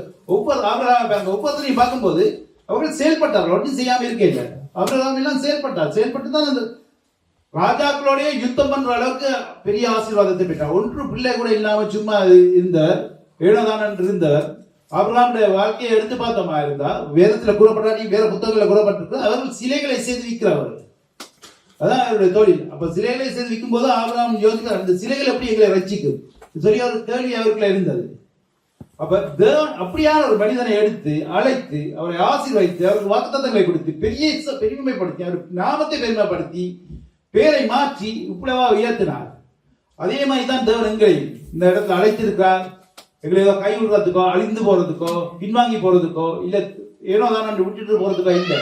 ஆபிரகாமை பாருங்க, ஒவ்வொருத்தரையும் பார்க்கும்போது அவர்கள் செயல்பட்டார்கள். ஒன்றும் செய்யாம இருக்கே இல்லை. ஆபிரகாம் எல்லாம் செயல்பட்டு தான் அந்த ராஜாக்களோடய யுத்தம் பண்ற அளவுக்கு பெரிய ஆசீர்வாதத்தை பெற்றார். ஒன்று பிள்ளை கூட இல்லாம சும்மா இருந்தவர், ஏனோதானன் இருந்தவர். ஆபிரகாமுடைய வாழ்க்கையை எடுத்து பார்த்தோமா இருந்தா வேதத்துல கூறப்பட்டாடி வேற புத்தகங்களை கூறப்பட்டிருக்கு. அவர்கள் சிலைகளை செய்து விற்கிறவர்கள், அதான் அவருடைய தொழில். அப்ப சிலைகளை செய்து விற்கும் போது ஆபிரகாம் யோசிக்கிறார், அந்த சிலைகள் எப்படி எங்களை ரட்சிக்கும் சொல்லி ஒரு கேள்வி அவருக்குள்ள இருந்தது. அப்ப தேவன் அப்படியான ஒரு மனிதனை எடுத்து அழைத்து அவரை ஆசீர்வதித்து அவருக்கு வாக்குத்தத்தங்களை கொடுத்து பெருமைப்படுத்தி அவர் நாமத்தை பெருமைப்படுத்தி பேரை மாற்றி இப்படிவா உயர்த்தினார். அதே மாதிரி தான் தேவன் எங்களை இந்த இடத்துல அழைத்திருக்கிறார். எங்களை ஏதோ கை விடுறதுக்கோ அழிந்து போறதுக்கோ பின்வாங்கி போறதுக்கோ இல்ல ஏனோ தான் விட்டுட்டு போறதுக்கோ இல்லை.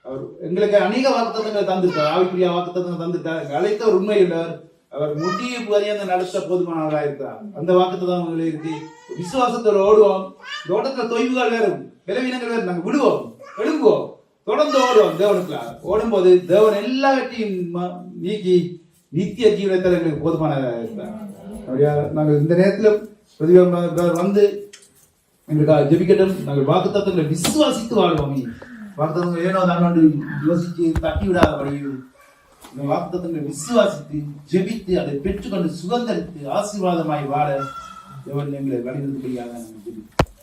அவர் எங்களுக்கு அநேக வாக்குத்தத்தங்களை தந்திருக்கார், ஆவிக்குரிய வாக்குத்தத்தங்களை தந்திருக்கார். அழைத்த ஒரு உண்மை உள்ளவர். அவர் முடிய வரைய அந்த நடத்த போதுமானவராக இருக்கிறார். அந்த வாக்குத்தத்தம் இருக்கு. விசுவாசத்தோட ஓடுவோம். இந்த ஓட்டத்துல தொய்வுகள் வேறும், பலவீனங்கள் வேறு, நாங்கள் விடுவோம், எழும்புவோம், தொடர்ந்து ஓடுவோம். தேவனுக்குள்ள ஓடும்போது தேவன் எல்லாவற்றையும் நீக்கி நித்திய ஜீவனத்தை எங்களுக்கு போதுமானதாக இருக்கிறார். நாங்கள் இந்த நேரத்தில் வந்து எங்களுக்கு ஜெபிக்கட்டும். நாங்கள் வாக்குத்தத்தங்களை விசுவாசித்து வாழ்வோம். வாக்குத்தத்தங்கள் ஏனோ தான் யோசிச்சு தட்டி விடாதபடியும் வாக்குத்தத்தங்களை விசுவாசித்து ஜெபித்து அதை பெற்றுக்கொண்டு சுதந்திரித்து ஆசீர்வாதமாய் வாழ தேவன் எங்களை வழிநடத்தும்படியாக நாங்கள் ஜெபிக்கிறோம்.